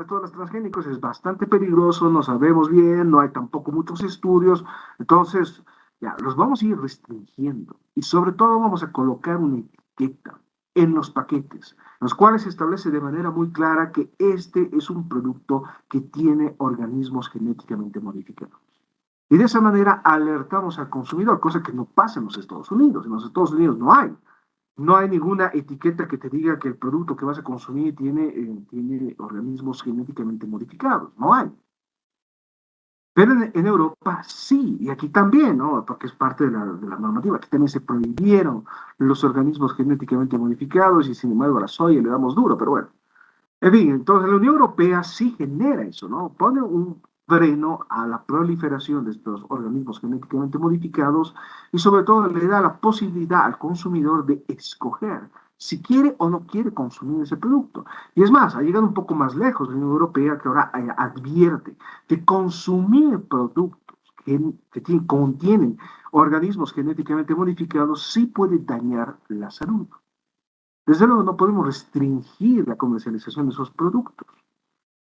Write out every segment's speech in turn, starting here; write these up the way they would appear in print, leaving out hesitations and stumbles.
todos los transgénicos es bastante peligroso, no sabemos bien, no hay tampoco muchos estudios, entonces ya los vamos a ir restringiendo y sobre todo vamos a colocar una etiqueta en los paquetes, los cuales se establece de manera muy clara que este es un producto que tiene organismos genéticamente modificados. Y de esa manera alertamos al consumidor, cosa que no pasa en los Estados Unidos. En los Estados Unidos no hay ninguna etiqueta que te diga que el producto que vas a consumir tiene organismos genéticamente modificados. No hay. Pero en Europa sí, y aquí también, ¿no? Porque es parte de la normativa. Aquí también se prohibieron los organismos genéticamente modificados y sin embargo a la soya le damos duro, pero bueno. En fin, entonces la Unión Europea sí genera eso, ¿no? Pone un freno a la proliferación de estos organismos genéticamente modificados y sobre todo le da la posibilidad al consumidor de escoger si quiere o no quiere consumir ese producto. Y es más, ha llegado un poco más lejos la Unión Europea que ahora advierte que consumir productos que contienen organismos genéticamente modificados sí puede dañar la salud. Desde luego no podemos restringir la comercialización de esos productos,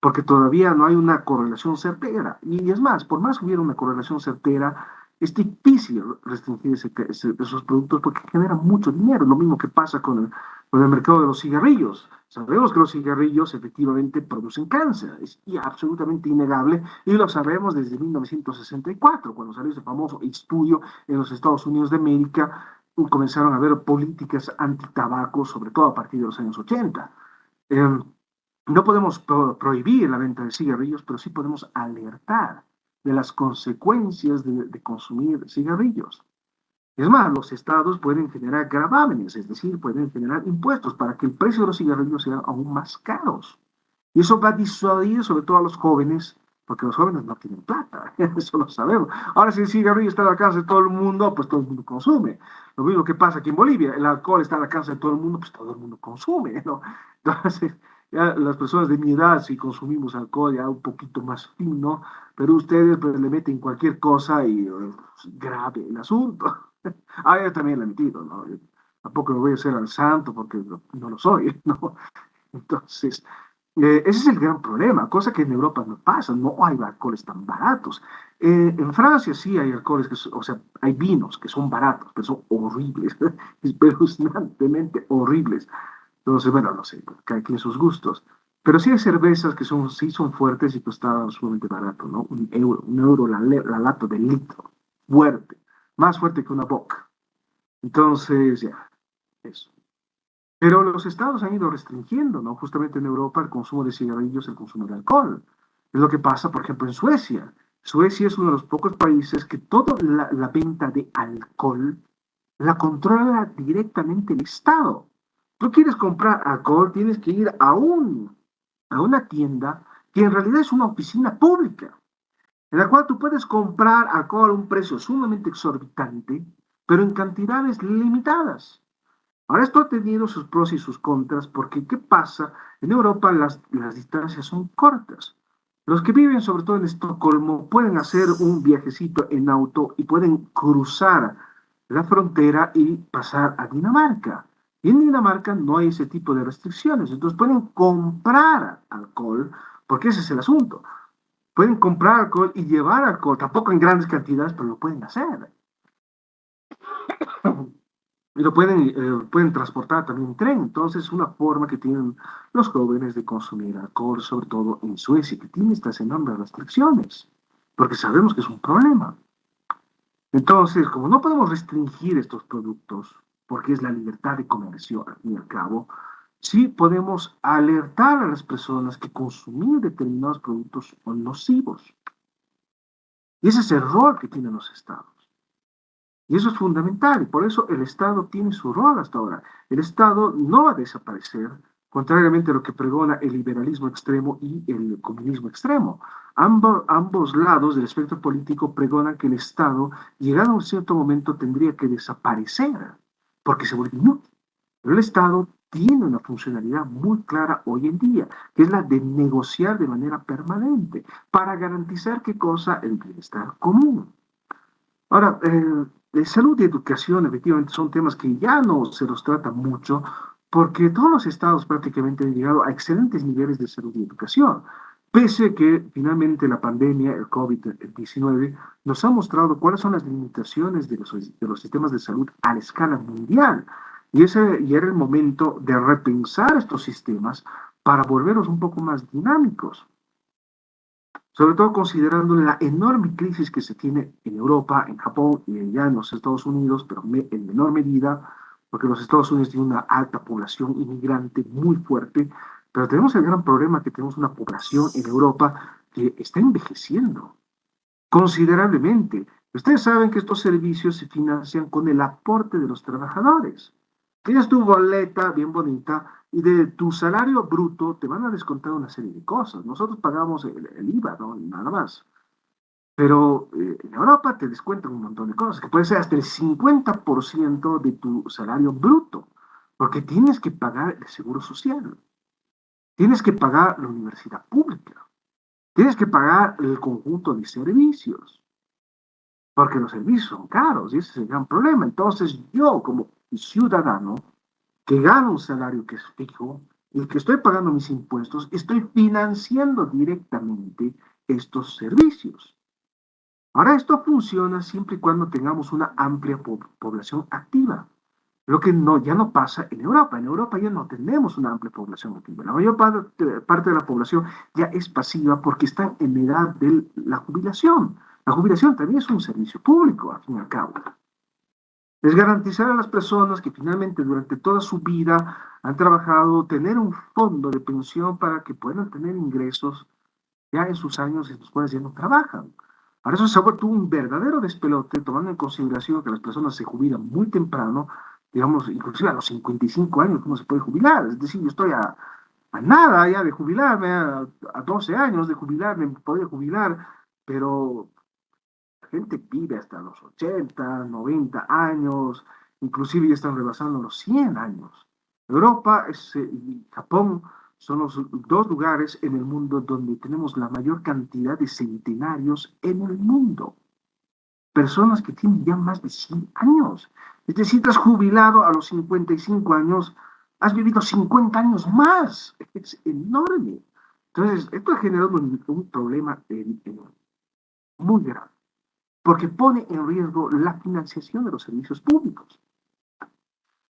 porque todavía no hay una correlación certera. Y es más, por más que hubiera una correlación certera, es difícil restringir esos productos porque generan mucho dinero. Lo mismo que pasa con el mercado de los cigarrillos. Sabemos que los cigarrillos efectivamente producen cáncer, es absolutamente innegable, y lo sabemos desde 1964, cuando salió ese famoso estudio en los Estados Unidos de América, comenzaron a haber políticas antitabaco, sobre todo a partir de los años 80. No podemos prohibir la venta de cigarrillos, pero sí podemos alertar de las consecuencias de consumir cigarrillos. Es más, los estados pueden generar gravámenes, es decir, pueden generar impuestos para que el precio de los cigarrillos sea aún más caros. Y eso va a disuadir sobre todo a los jóvenes, porque los jóvenes no tienen plata, eso lo sabemos. Ahora, si el cigarrillo está al alcance de todo el mundo, pues todo el mundo consume. Lo mismo que pasa aquí en Bolivia, el alcohol está al alcance de todo el mundo, pues todo el mundo consume, ¿no? Entonces, ya las personas de mi edad, si consumimos alcohol ya un poquito más fino, pero ustedes pues, le meten cualquier cosa y grave el asunto. Ah, yo también le he metido, ¿no? Yo tampoco me voy a hacer al santo porque no lo soy, ¿no? Entonces, ese es el gran problema, cosa que en Europa no pasa, no hay alcoholes tan baratos. En Francia sí hay alcoholes, o sea, hay vinos que son baratos, pero son horribles, espeluznantemente horribles. Entonces, bueno, no sé, cada quien sus gustos. Pero sí hay cervezas que sí son fuertes y costaban sumamente barato, ¿no? Un euro la lata de litro, fuerte, más fuerte que una boca. Entonces, ya, eso. Pero los estados han ido restringiendo, ¿no? Justamente en Europa el consumo de cigarrillos, el consumo de alcohol. Es lo que pasa, por ejemplo, en Suecia. Suecia es uno de los pocos países que toda la venta de alcohol la controla directamente el Estado. Tú quieres comprar alcohol, tienes que ir a una tienda que en realidad es una oficina pública, en la cual tú puedes comprar alcohol a un precio sumamente exorbitante, pero en cantidades limitadas. Ahora, esto ha tenido sus pros y sus contras, porque ¿qué pasa? En Europa las distancias son cortas. Los que viven, sobre todo en Estocolmo, pueden hacer un viajecito en auto y pueden cruzar la frontera y pasar a Dinamarca. Y en Dinamarca no hay ese tipo de restricciones, entonces pueden comprar alcohol, porque ese es el asunto. Pueden comprar alcohol y llevar alcohol, tampoco en grandes cantidades, pero lo pueden hacer. Y pueden transportar también en tren. Entonces, es una forma que tienen los jóvenes de consumir alcohol, sobre todo en Suecia, que tiene estas enormes restricciones, porque sabemos que es un problema. Entonces, como no podemos restringir estos productos, porque es la libertad de comercio, al fin y al cabo, sí podemos alertar a las personas que consumir determinados productos son nocivos. Y ese es el rol que tienen los estados. Y eso es fundamental, y por eso el Estado tiene su rol hasta ahora. El Estado no va a desaparecer, contrariamente a lo que pregona el liberalismo extremo y el comunismo extremo. Ambos lados del espectro político pregonan que el Estado, llegado a un cierto momento, tendría que desaparecer, porque se vuelve inútil. Pero el Estado tiene una funcionalidad muy clara hoy en día, que es la de negociar de manera permanente para garantizar qué cosa, el bienestar común. Ahora, salud y educación efectivamente son temas que ya no se los trata mucho porque todos los estados prácticamente han llegado a excelentes niveles de salud y educación, pese a que finalmente la pandemia, el COVID-19, nos ha mostrado cuáles son las limitaciones de los sistemas de salud a la escala mundial. Y era el momento de repensar estos sistemas para volverlos un poco más dinámicos, sobre todo considerando la enorme crisis que se tiene en Europa, en Japón y ya en los Estados Unidos, pero en menor medida, porque los Estados Unidos tienen una alta población inmigrante muy fuerte, pero tenemos el gran problema que tenemos una población en Europa que está envejeciendo considerablemente. Ustedes saben que estos servicios se financian con el aporte de los trabajadores. Tienes tu boleta bien bonita y de tu salario bruto te van a descontar una serie de cosas. Nosotros pagamos el IVA, ¿no? Nada más. Pero en Europa te descuentan un montón de cosas, que puede ser hasta el 50% de tu salario bruto, porque tienes que pagar el seguro social, tienes que pagar la universidad pública, tienes que pagar el conjunto de servicios, porque los servicios son caros y ese es el gran problema. Entonces yo como ciudadano que gano un salario que es fijo y que estoy pagando mis impuestos, estoy financiando directamente estos servicios. Ahora, esto funciona siempre y cuando tengamos una amplia población activa, lo que no, ya no pasa en Europa. En Europa ya no tenemos una amplia población activa. La mayor parte de la población ya es pasiva porque están en edad de la jubilación. La jubilación también es un servicio público, al fin y al cabo. Es garantizar a las personas que finalmente durante toda su vida han trabajado, tener un fondo de pensión para que puedan tener ingresos ya en sus años en los cuales ya no trabajan. Ahora eso se ha vuelto un verdadero despelote, tomando en consideración que las personas se jubilan muy temprano, digamos, inclusive a los 55 años uno se puede jubilar. Es decir, yo estoy a nada ya de jubilarme, a 12 años de jubilarme, podría jubilar, pero la gente vive hasta los 80, 90 años, inclusive ya están rebasando los 100 años. Europa y Japón son los dos lugares en el mundo donde tenemos la mayor cantidad de centenarios en el mundo. Personas que tienen ya más de 100 años. Es decir, te has jubilado a los 55 años, has vivido 50 años más. Es enorme. Entonces, esto ha generado un problema muy grave porque pone en riesgo la financiación de los servicios públicos.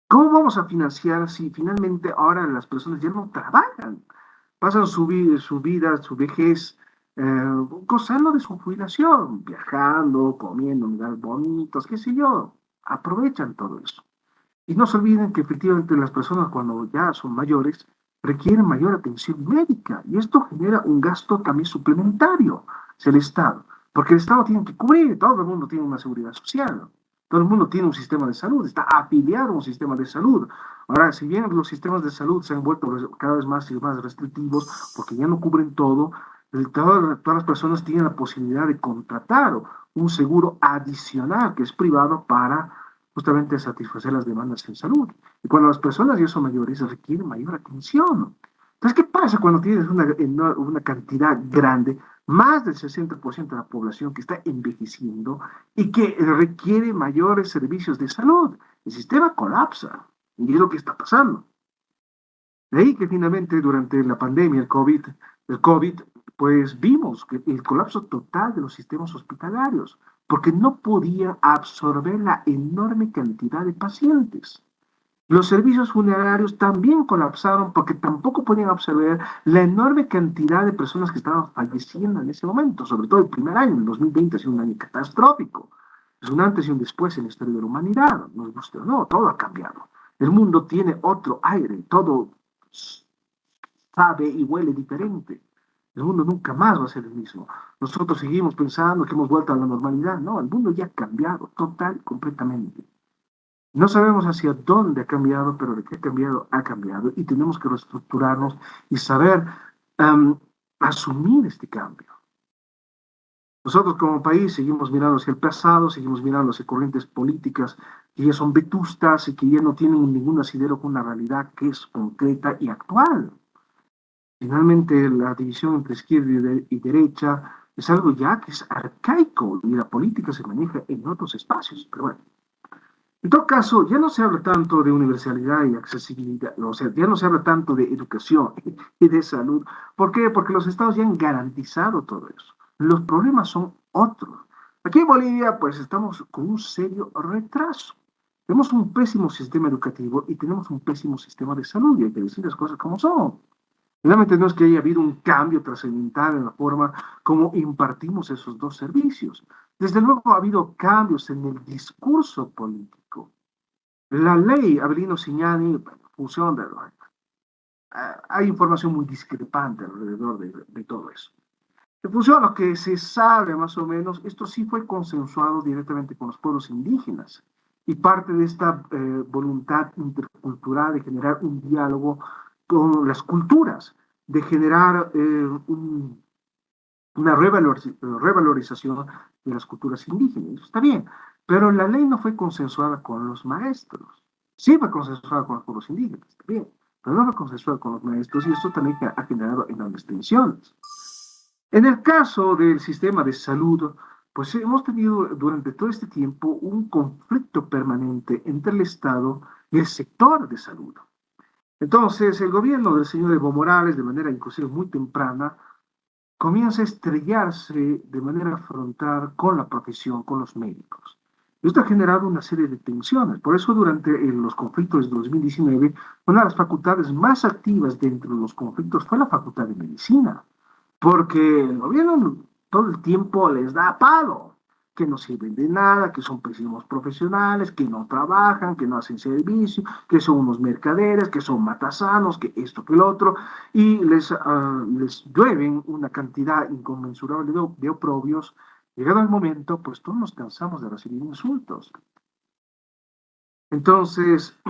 ¿Cómo vamos a financiar si finalmente ahora las personas ya no trabajan? Pasan su vida, su vejez, gozando de su jubilación, viajando, comiendo en lugares bonitos, qué sé yo. Aprovechan todo eso. Y no se olviden que efectivamente las personas cuando ya son mayores requieren mayor atención médica y esto genera un gasto también suplementario hacia el Estado, porque el Estado tiene que cubrir, todo el mundo tiene una seguridad social, todo el mundo tiene un sistema de salud, está afiliado a un sistema de salud. Ahora, si bien los sistemas de salud se han vuelto cada vez más y más restrictivos porque ya no cubren todo, todas las personas tienen la posibilidad de contratar un seguro adicional que es privado para justamente satisfacer las demandas en salud. Y cuando las personas ya son mayores, requieren mayor atención. Entonces, ¿qué pasa cuando tienes una cantidad grande, más del 60% de la población que está envejeciendo y que requiere mayores servicios de salud? El sistema colapsa y es lo que está pasando. De ahí que finalmente durante la pandemia, el COVID, pues vimos que el colapso total de los sistemas hospitalarios, porque no podían absorber la enorme cantidad de pacientes. Los servicios funerarios también colapsaron porque tampoco podían absorber la enorme cantidad de personas que estaban falleciendo en ese momento, sobre todo el primer año, el 2020 ha sido un año catastrófico. Es un antes y un después en la historia de la humanidad, nos guste o no, todo ha cambiado. El mundo tiene otro aire, todo sabe y huele diferente. El mundo nunca más va a ser el mismo. Nosotros seguimos pensando que hemos vuelto a la normalidad. No, el mundo ya ha cambiado total, completamente. No sabemos hacia dónde ha cambiado, pero de qué ha cambiado. Y tenemos que reestructurarnos y saber asumir este cambio. Nosotros como país seguimos mirando hacia el pasado, seguimos mirando hacia corrientes políticas que ya son vetustas y que ya no tienen ningún asidero con una realidad que es concreta y actual. Finalmente, la división entre izquierda y derecha es algo ya que es arcaico y la política se maneja en otros espacios. Pero bueno, En todo caso, ya no se habla tanto de universalidad y accesibilidad, o sea, ya no se habla tanto de educación y de salud. ¿Por qué? Porque los estados ya han garantizado todo eso. Los problemas son otros. Aquí en Bolivia, pues estamos con un serio retraso. Tenemos un pésimo sistema educativo y tenemos un pésimo sistema de salud, y hay que decir las cosas como son. Realmente no es que haya habido un cambio trascendental en la forma como impartimos esos dos servicios. Desde luego ha habido cambios en el discurso político. La ley Avelino Signani funciona, hay información muy discrepante alrededor de todo eso. En función a lo que se sabe más o menos, esto sí fue consensuado directamente con los pueblos indígenas y parte de esta voluntad intercultural de generar un diálogo con las culturas, de generar una revalorización de las culturas indígenas. Eso está bien, pero la ley no fue consensuada con los maestros. Sí fue consensuada con los pueblos indígenas, está bien, pero no fue consensuada con los maestros y esto también ha generado enormes tensiones. En el caso del sistema de salud, pues hemos tenido durante todo este tiempo un conflicto permanente entre el Estado y el sector de salud. Entonces, el gobierno del señor Evo Morales, de manera inclusive muy temprana, comienza a estrellarse de manera frontal con la profesión, con los médicos. Esto ha generado una serie de tensiones. Por eso, durante los conflictos de 2019, una de las facultades más activas dentro de los conflictos fue la Facultad de Medicina, porque el gobierno todo el tiempo les da palo, que no sirven de nada, que son pésimos profesionales, que no trabajan, que no hacen servicio, que son unos mercaderes, que son matasanos, que esto, que el otro, y les llueven una cantidad inconmensurable de oprobios. Llegado el momento, pues todos nos cansamos de recibir insultos. Entonces,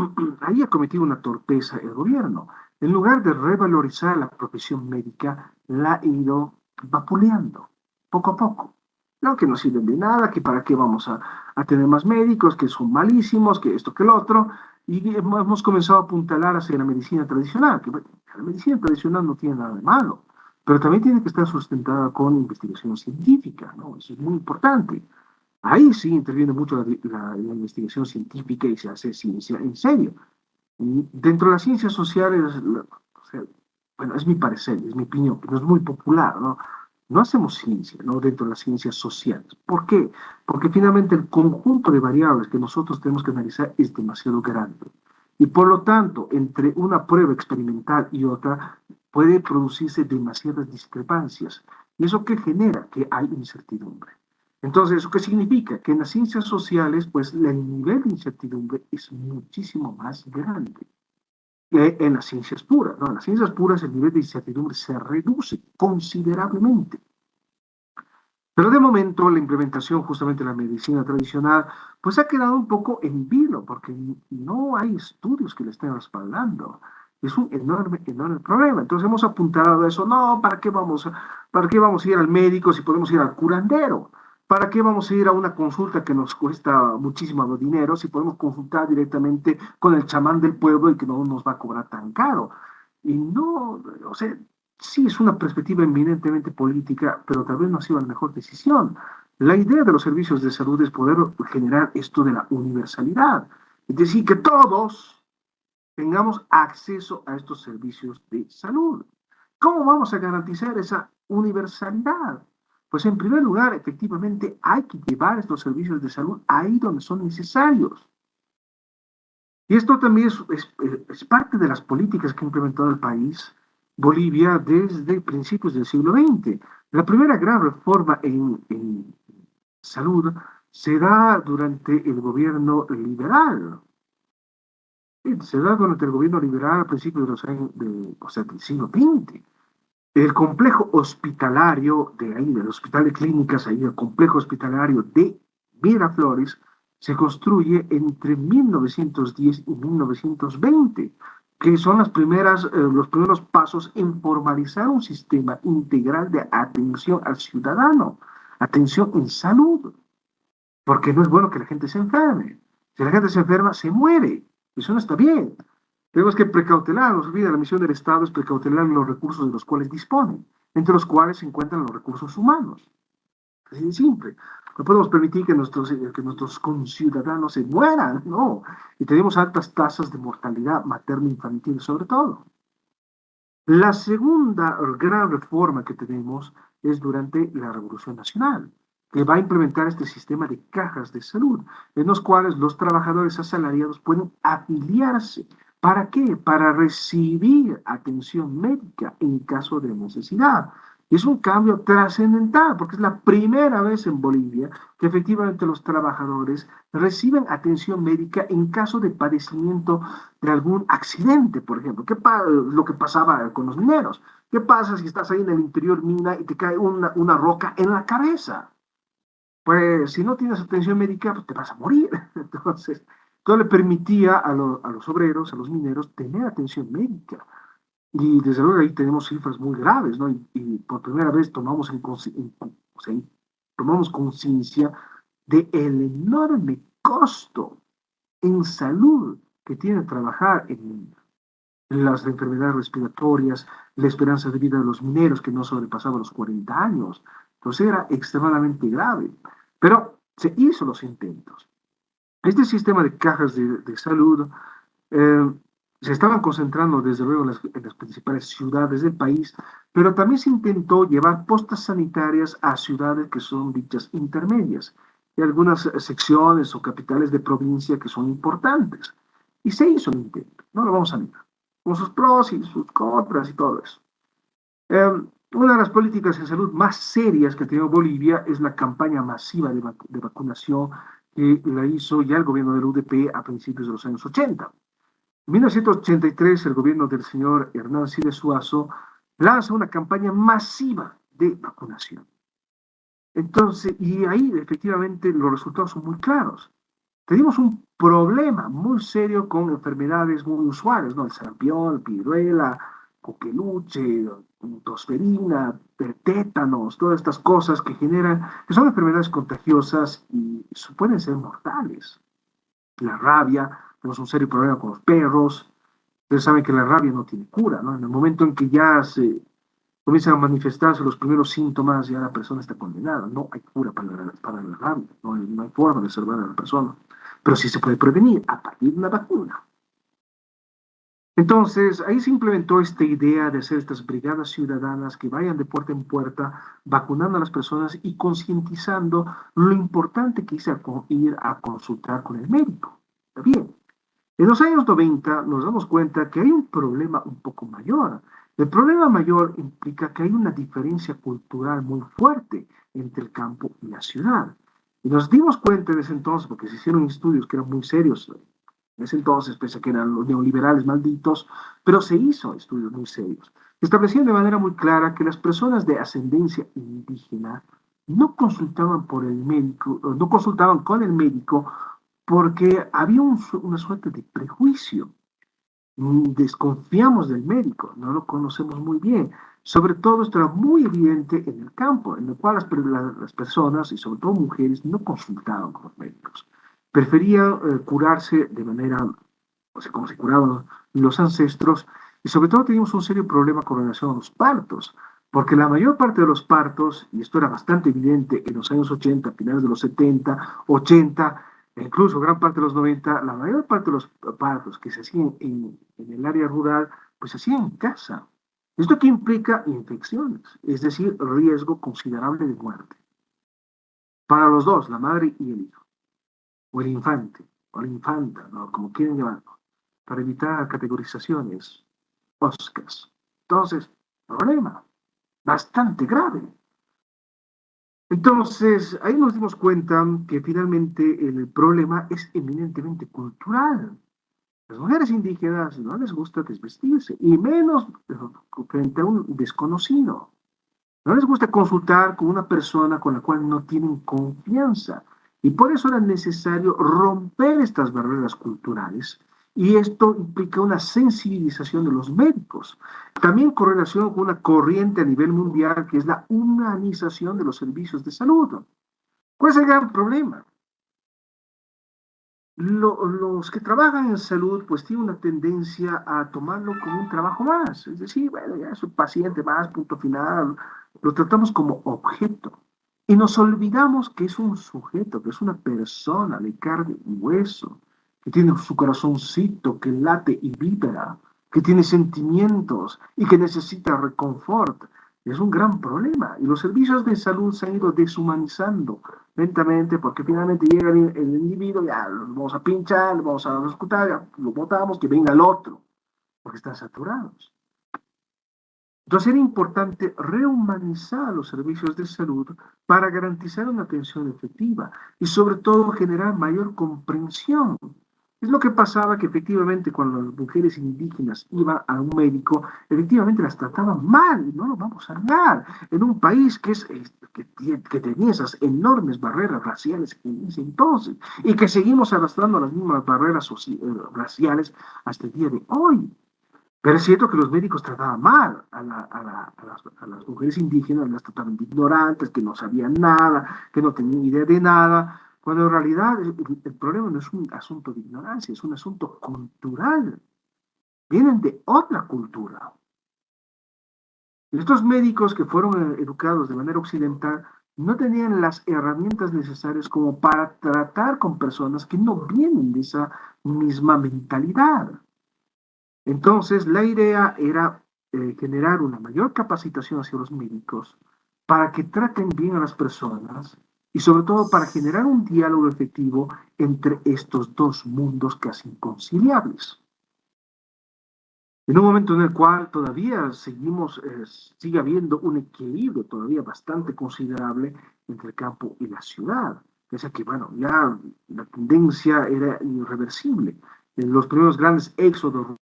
ahí ha cometido una torpeza el gobierno. En lugar de revalorizar la profesión médica, la ha ido vapuleando, poco a poco. No, que no sirven de nada, que para qué vamos a tener más médicos, que son malísimos, que esto, que el otro. Y hemos comenzado a apuntalar hacia la medicina tradicional, que bueno, la medicina tradicional no tiene nada de malo, pero también tiene que estar sustentada con investigación científica, ¿no? Eso es muy importante. Ahí sí interviene mucho la investigación científica y se hace ciencia en serio. Y dentro de las ciencias sociales, o sea, bueno, es mi parecer, es mi opinión, que no es muy popular, ¿no? No hacemos ciencia, ¿no? Dentro de las ciencias sociales. ¿Por qué? Porque finalmente el conjunto de variables que nosotros tenemos que analizar es demasiado grande. Y por lo tanto, entre una prueba experimental y otra, puede producirse demasiadas discrepancias. ¿Y eso qué genera? Que hay incertidumbre. Entonces, ¿eso qué significa? Que en las ciencias sociales, pues el nivel de incertidumbre es muchísimo más grande que en las ciencias puras, ¿no? En las ciencias puras el nivel de incertidumbre se reduce considerablemente. Pero de momento la implementación justamente de la medicina tradicional, pues ha quedado un poco en vilo, porque no hay estudios que le estén respaldando. Es un enorme, enorme problema. Entonces hemos apuntado a eso, no, para qué vamos a ir al médico si podemos ir al curandero? ¿Para qué vamos a ir a una consulta que nos cuesta muchísimo dinero si podemos consultar directamente con el chamán del pueblo y que no nos va a cobrar tan caro? Y no, o sea, sí es una perspectiva eminentemente política, pero tal vez no ha sido la mejor decisión. La idea de los servicios de salud es poder generar esto de la universalidad, es decir, que todos tengamos acceso a estos servicios de salud. ¿Cómo vamos a garantizar esa universalidad? Pues en primer lugar, efectivamente, hay que llevar estos servicios de salud ahí donde son necesarios. Y esto también es parte de las políticas que ha implementado el país, Bolivia, desde principios del siglo XX. La primera gran reforma en salud se da durante el gobierno liberal. Se da durante el gobierno liberal a principios de los años, o sea, del siglo XX. El complejo hospitalario de ahí, del hospital de clínicas, ahí, el complejo hospitalario de Miraflores, se construye entre 1910 y 1920, que son los primeros pasos en formalizar un sistema integral de atención al ciudadano, atención en salud, porque no es bueno que la gente se enferme. Si la gente se enferma, se muere. Eso no está bien. Tenemos que precautelar, nos olvida, la misión del Estado es precautelar los recursos de los cuales disponen, entre los cuales se encuentran los recursos humanos. Así de simple. No podemos permitir que nuestros conciudadanos se mueran, no. Y tenemos altas tasas de mortalidad materno-infantil, sobre todo. La segunda gran reforma que tenemos es durante la Revolución Nacional, que va a implementar este sistema de cajas de salud, en los cuales los trabajadores asalariados pueden afiliarse. ¿Para qué? Para recibir atención médica en caso de necesidad. Es un cambio trascendental, porque es la primera vez en Bolivia que efectivamente los trabajadores reciben atención médica en caso de padecimiento de algún accidente, por ejemplo. Lo que pasaba con los mineros? ¿Qué pasa si estás ahí en el interior mina y te cae una roca en la cabeza? Pues si no tienes atención médica, pues te vas a morir. Entonces, todo le permitía a los obreros, a los mineros, tener atención médica. Y desde luego ahí tenemos cifras muy graves, ¿no? Y por primera vez o sea, tomamos conciencia del enorme costo en salud que tiene trabajar en las enfermedades respiratorias, la esperanza de vida de los mineros que no sobrepasaba los 40 años. Entonces era extremadamente grave. Pero se hizo los intentos. Este sistema de cajas de salud eh, se estaban concentrando desde luego en las principales ciudades del país, pero también se intentó llevar postas sanitarias a ciudades que son dichas intermedias y algunas secciones o capitales de provincia que son importantes. Y se hizo el intento, no lo vamos a negar, con sus pros y sus contras y todo eso. Una de las políticas de salud más serias que ha tenido Bolivia es la campaña masiva de vacunación que la hizo ya el gobierno del UDP a principios de los años 80. En 1983, el gobierno del señor Hernán Siles Suazo lanza una campaña masiva de vacunación. Entonces, y ahí efectivamente los resultados son muy claros. Tenemos un problema muy serio con enfermedades muy usuales, ¿no? El sarampión, viruela, coqueluche, tosferina, tétanos, todas estas cosas que generan, que son enfermedades contagiosas y pueden ser mortales. La rabia, tenemos un serio problema con los perros. Ustedes saben que la rabia no tiene cura, ¿no? En el momento en que ya se comienzan a manifestarse los primeros síntomas, ya la persona está condenada. No hay cura para la rabia, no hay forma de salvar a la persona. Pero sí se puede prevenir a partir de una vacuna. Entonces, ahí se implementó esta idea de hacer estas brigadas ciudadanas que vayan de puerta en puerta, vacunando a las personas y concientizando lo importante que es ir a consultar con el médico. ¿Está bien? En los años 90 nos damos cuenta que hay un problema un poco mayor. El problema mayor implica que hay una diferencia cultural muy fuerte entre el campo y la ciudad. Y nos dimos cuenta en ese entonces, porque se hicieron estudios que eran muy serios en ese entonces, pese a que eran los neoliberales malditos, pero se hizo estudios muy serios. Establecían de manera muy clara que las personas de ascendencia indígena no consultaban por el médico, no consultaban con el médico porque había una suerte de prejuicio. Desconfiamos del médico, no lo conocemos muy bien. Sobre todo esto era muy evidente en el campo, en el cual las personas, y sobre todo mujeres, no consultaban con los médicos. Preferían curarse de manera, o sea, como se curaban los ancestros, y sobre todo teníamos un serio problema con relación a los partos, porque la mayor parte de los partos, y esto era bastante evidente en los años 80, finales de los 70, 80, e incluso gran parte de los 90, la mayor parte de los partos que se hacían en el área rural, pues se hacían en casa. ¿Esto qué implica? Infecciones, es decir, riesgo considerable de muerte. Para los dos, la madre y el hijo, o el infante, o la infanta, ¿no? Como quieren llamarlo, para evitar categorizaciones oscas. Entonces, problema bastante grave. Entonces, ahí nos dimos cuenta que finalmente el problema es eminentemente cultural. Las mujeres indígenas no les gusta desvestirse, y menos frente a un desconocido. No les gusta consultar con una persona con la cual no tienen confianza. Y por eso era necesario romper estas barreras culturales. Y esto implica una sensibilización de los médicos. También con relación con una corriente a nivel mundial que es la humanización de los servicios de salud. ¿Cuál es el gran problema? Los que trabajan en salud pues tienen una tendencia a tomarlo como un trabajo más, es decir, bueno, ya es un paciente más, punto final, lo tratamos como objeto. Y nos olvidamos que es un sujeto, que es una persona de carne y hueso, que tiene su corazoncito que late y vibra, que tiene sentimientos y que necesita reconfort. Es un gran problema. Y los servicios de salud se han ido deshumanizando lentamente porque finalmente llega el individuo, ya lo vamos a pinchar, lo vamos a escuchar, ya lo botamos, que venga el otro, porque están saturados. Entonces era importante rehumanizar los servicios de salud para garantizar una atención efectiva y sobre todo generar mayor comprensión. Es lo que pasaba que efectivamente cuando las mujeres indígenas iban a un médico, efectivamente las trataban mal, y no lo vamos a negar, en un país que tenía esas enormes barreras raciales en ese entonces y que seguimos arrastrando las mismas barreras raciales hasta el día de hoy. Pero es cierto que los médicos trataban mal a las mujeres indígenas, las trataban de ignorantes, que no sabían nada, que no tenían idea de nada, cuando en realidad el problema no es un asunto de ignorancia, es un asunto cultural. Vienen de otra cultura. Estos médicos que fueron educados de manera occidental no tenían las herramientas necesarias como para tratar con personas que no vienen de esa misma mentalidad. Entonces, la idea era generar una mayor capacitación hacia los médicos para que traten bien a las personas y sobre todo para generar un diálogo efectivo entre estos dos mundos casi inconciliables. En un momento en el cual todavía sigue habiendo un equilibrio todavía bastante considerable entre el campo y la ciudad. Pese que, bueno, ya la tendencia era irreversible. En los primeros grandes éxodos.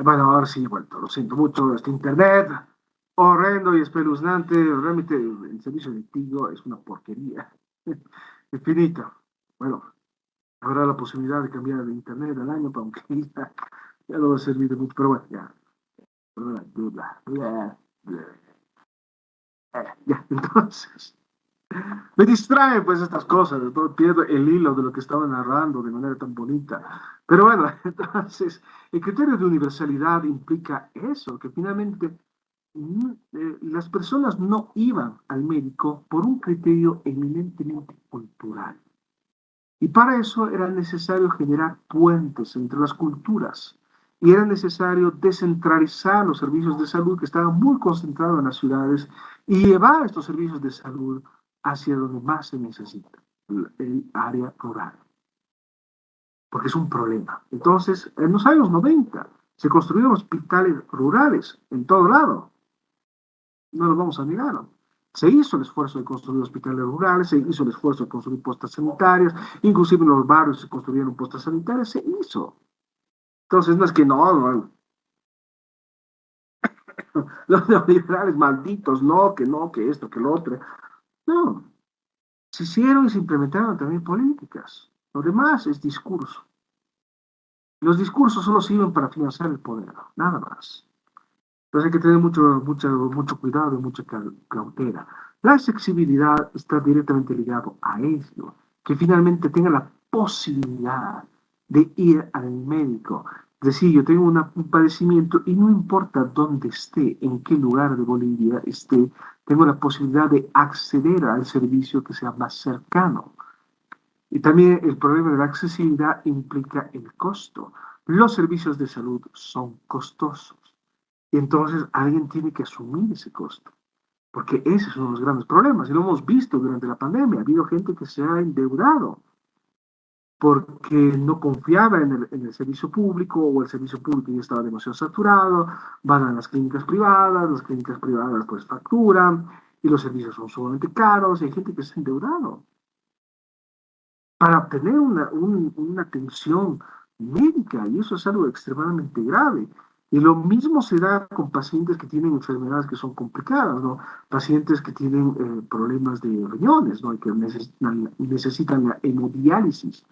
Bueno, ahora sí he vuelto. Lo siento mucho. Este internet horrendo y espeluznante. Realmente el servicio de Tigo es una porquería. Infinita. Bueno, habrá la posibilidad de cambiar de internet al año, aunque ya no va a servir de mucho. Pero bueno, ya. Bla, bla, bla, bla. Ya, entonces. Me distraen pues estas cosas, ¿no? Pierdo el hilo de lo que estaba narrando de manera tan bonita. Pero bueno, entonces, el criterio de universalidad implica eso, que finalmente las personas no iban al médico por un criterio eminentemente cultural. Y para eso era necesario generar puentes entre las culturas. Y era necesario descentralizar los servicios de salud que estaban muy concentrados en las ciudades y llevar estos servicios de salud hacia donde más se necesita, el área rural, porque es un problema. Entonces, en los años 90 se construyeron hospitales rurales en todo lado, no lo vamos a negar. ¿No? Se hizo el esfuerzo de construir hospitales rurales, se hizo el esfuerzo de construir postas sanitarias, inclusive en los barrios se construyeron postas sanitarias, se hizo. Entonces, no es que no, los neoliberales malditos, no, que esto, que lo otro. No, se hicieron y se implementaron también políticas. Lo demás es discurso. Los discursos solo sirven para financiar el poder, nada más. Entonces hay que tener mucho cuidado y mucha cautela. La accesibilidad está directamente ligado a eso, que finalmente tenga la posibilidad de ir al médico. Es decir, yo tengo un padecimiento y no importa dónde esté, en qué lugar de Bolivia esté, tengo la posibilidad de acceder al servicio que sea más cercano. Y también el problema de la accesibilidad implica el costo. Los servicios de salud son costosos. Y entonces alguien tiene que asumir ese costo, porque ese es uno de los grandes problemas. Y lo hemos visto durante la pandemia. Ha habido gente que se ha endeudado porque no confiaba en el servicio público o el servicio público ya estaba demasiado saturado, van a las clínicas privadas pues facturan y los servicios son sumamente caros y hay gente que se ha endeudado. para obtener una atención médica, y eso es algo extremadamente grave. Y lo mismo se da con pacientes que tienen enfermedades que son complicadas, ¿no? Pacientes que tienen problemas de riñones, ¿no? Y que necesitan la hemodiálisis,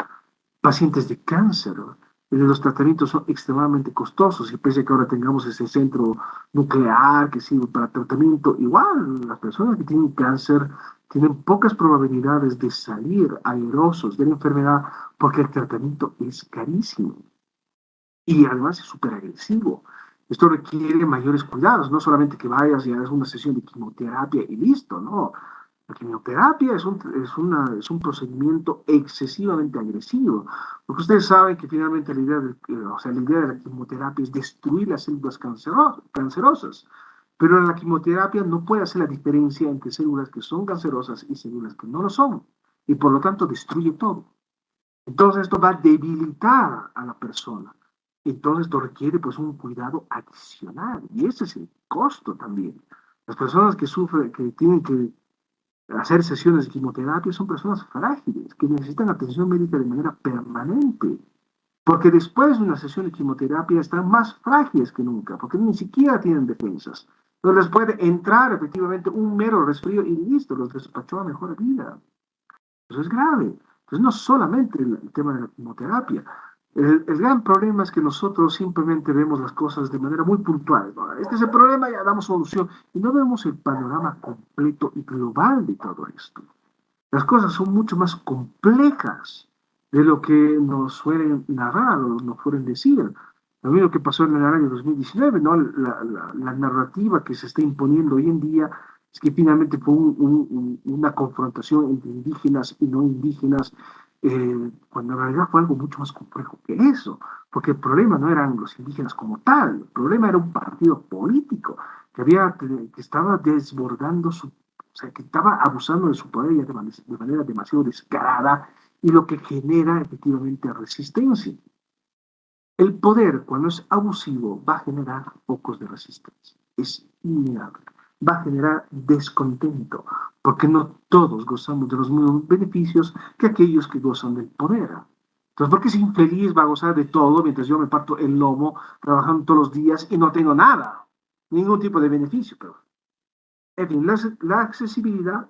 pacientes de cáncer, ¿no? Los tratamientos son extremadamente costosos y pese a que ahora tengamos ese centro nuclear que sirve para tratamiento, igual las personas que tienen cáncer tienen pocas probabilidades de salir airosos de la enfermedad porque el tratamiento es carísimo y además es súper agresivo. Esto requiere mayores cuidados, no solamente que vayas y hagas una sesión de quimioterapia y listo, no. La quimioterapia es un procedimiento excesivamente agresivo, porque ustedes saben que finalmente o sea, la idea de la quimioterapia es destruir las células cancerosas, pero en la quimioterapia no puede hacer la diferencia entre células que son cancerosas y células que no lo son, y por lo tanto destruye todo. Entonces esto va a debilitar a la persona. Entonces esto requiere pues un cuidado adicional y ese es el costo también. Las personas que sufren, que tienen que hacer sesiones de quimioterapia son personas frágiles, que necesitan atención médica de manera permanente, porque después de una sesión de quimioterapia están más frágiles que nunca, porque ni siquiera tienen defensas. Entonces les puede entrar efectivamente un mero resfrío y listo, los despachó a mejor vida. Eso es grave. Entonces, no solamente el tema de la quimioterapia. El gran problema es que nosotros simplemente vemos las cosas de manera muy puntual, ¿no? Este es el problema, ya damos solución. Y no vemos el panorama completo y global de todo esto. Las cosas son mucho más complejas de lo que nos suelen narrar o nos suelen decir. A mí lo que pasó en el año 2019, ¿no? La narrativa que se está imponiendo hoy en día es que finalmente fue una confrontación entre indígenas y no indígenas, cuando en realidad fue algo mucho más complejo que eso, porque el problema no eran los indígenas como tal, el problema era un partido político que estaba desbordando o sea, que estaba abusando de su poder ya de manera demasiado descarada y lo que genera efectivamente resistencia. El poder, cuando es abusivo, va a generar focos de resistencia. Es innegable. Va a generar descontento, porque no todos gozamos de los mismos beneficios que aquellos que gozan del poder. Entonces, porque ese infeliz va a gozar de todo mientras yo me parto el lomo trabajando todos los días y no tengo nada, ningún tipo de beneficio? Pero, en fin, la accesibilidad,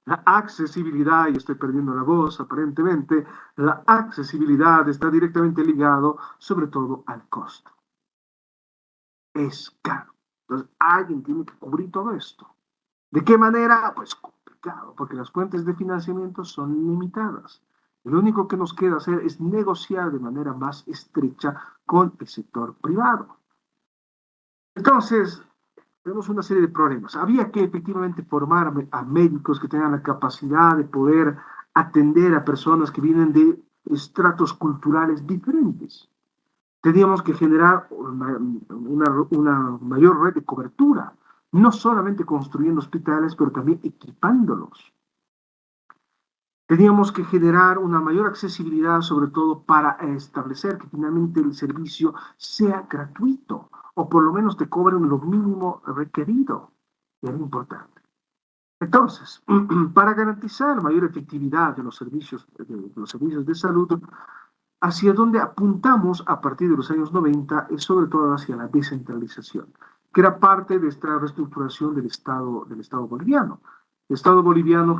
la accesibilidad, y estoy perdiendo la voz aparentemente, la accesibilidad está directamente ligado sobre todo al costo. Es caro. Entonces, alguien tiene que cubrir todo esto. ¿De qué manera? Pues complicado, porque las fuentes de financiamiento son limitadas. Lo único que nos queda hacer es negociar de manera más estrecha con el sector privado. Entonces, tenemos una serie de problemas. Había que efectivamente formar a médicos que tengan la capacidad de poder atender a personas que vienen de estratos culturales diferentes. Teníamos que generar una mayor red de cobertura, no solamente construyendo hospitales, pero también equipándolos. Teníamos que generar una mayor accesibilidad, sobre todo para establecer que finalmente el servicio sea gratuito o por lo menos te cobren lo mínimo requerido. Era importante. Entonces, para garantizar mayor efectividad de los servicios de salud, hacia donde apuntamos a partir de los años 90 es sobre todo hacia la descentralización, que era parte de esta reestructuración del Estado boliviano. El Estado boliviano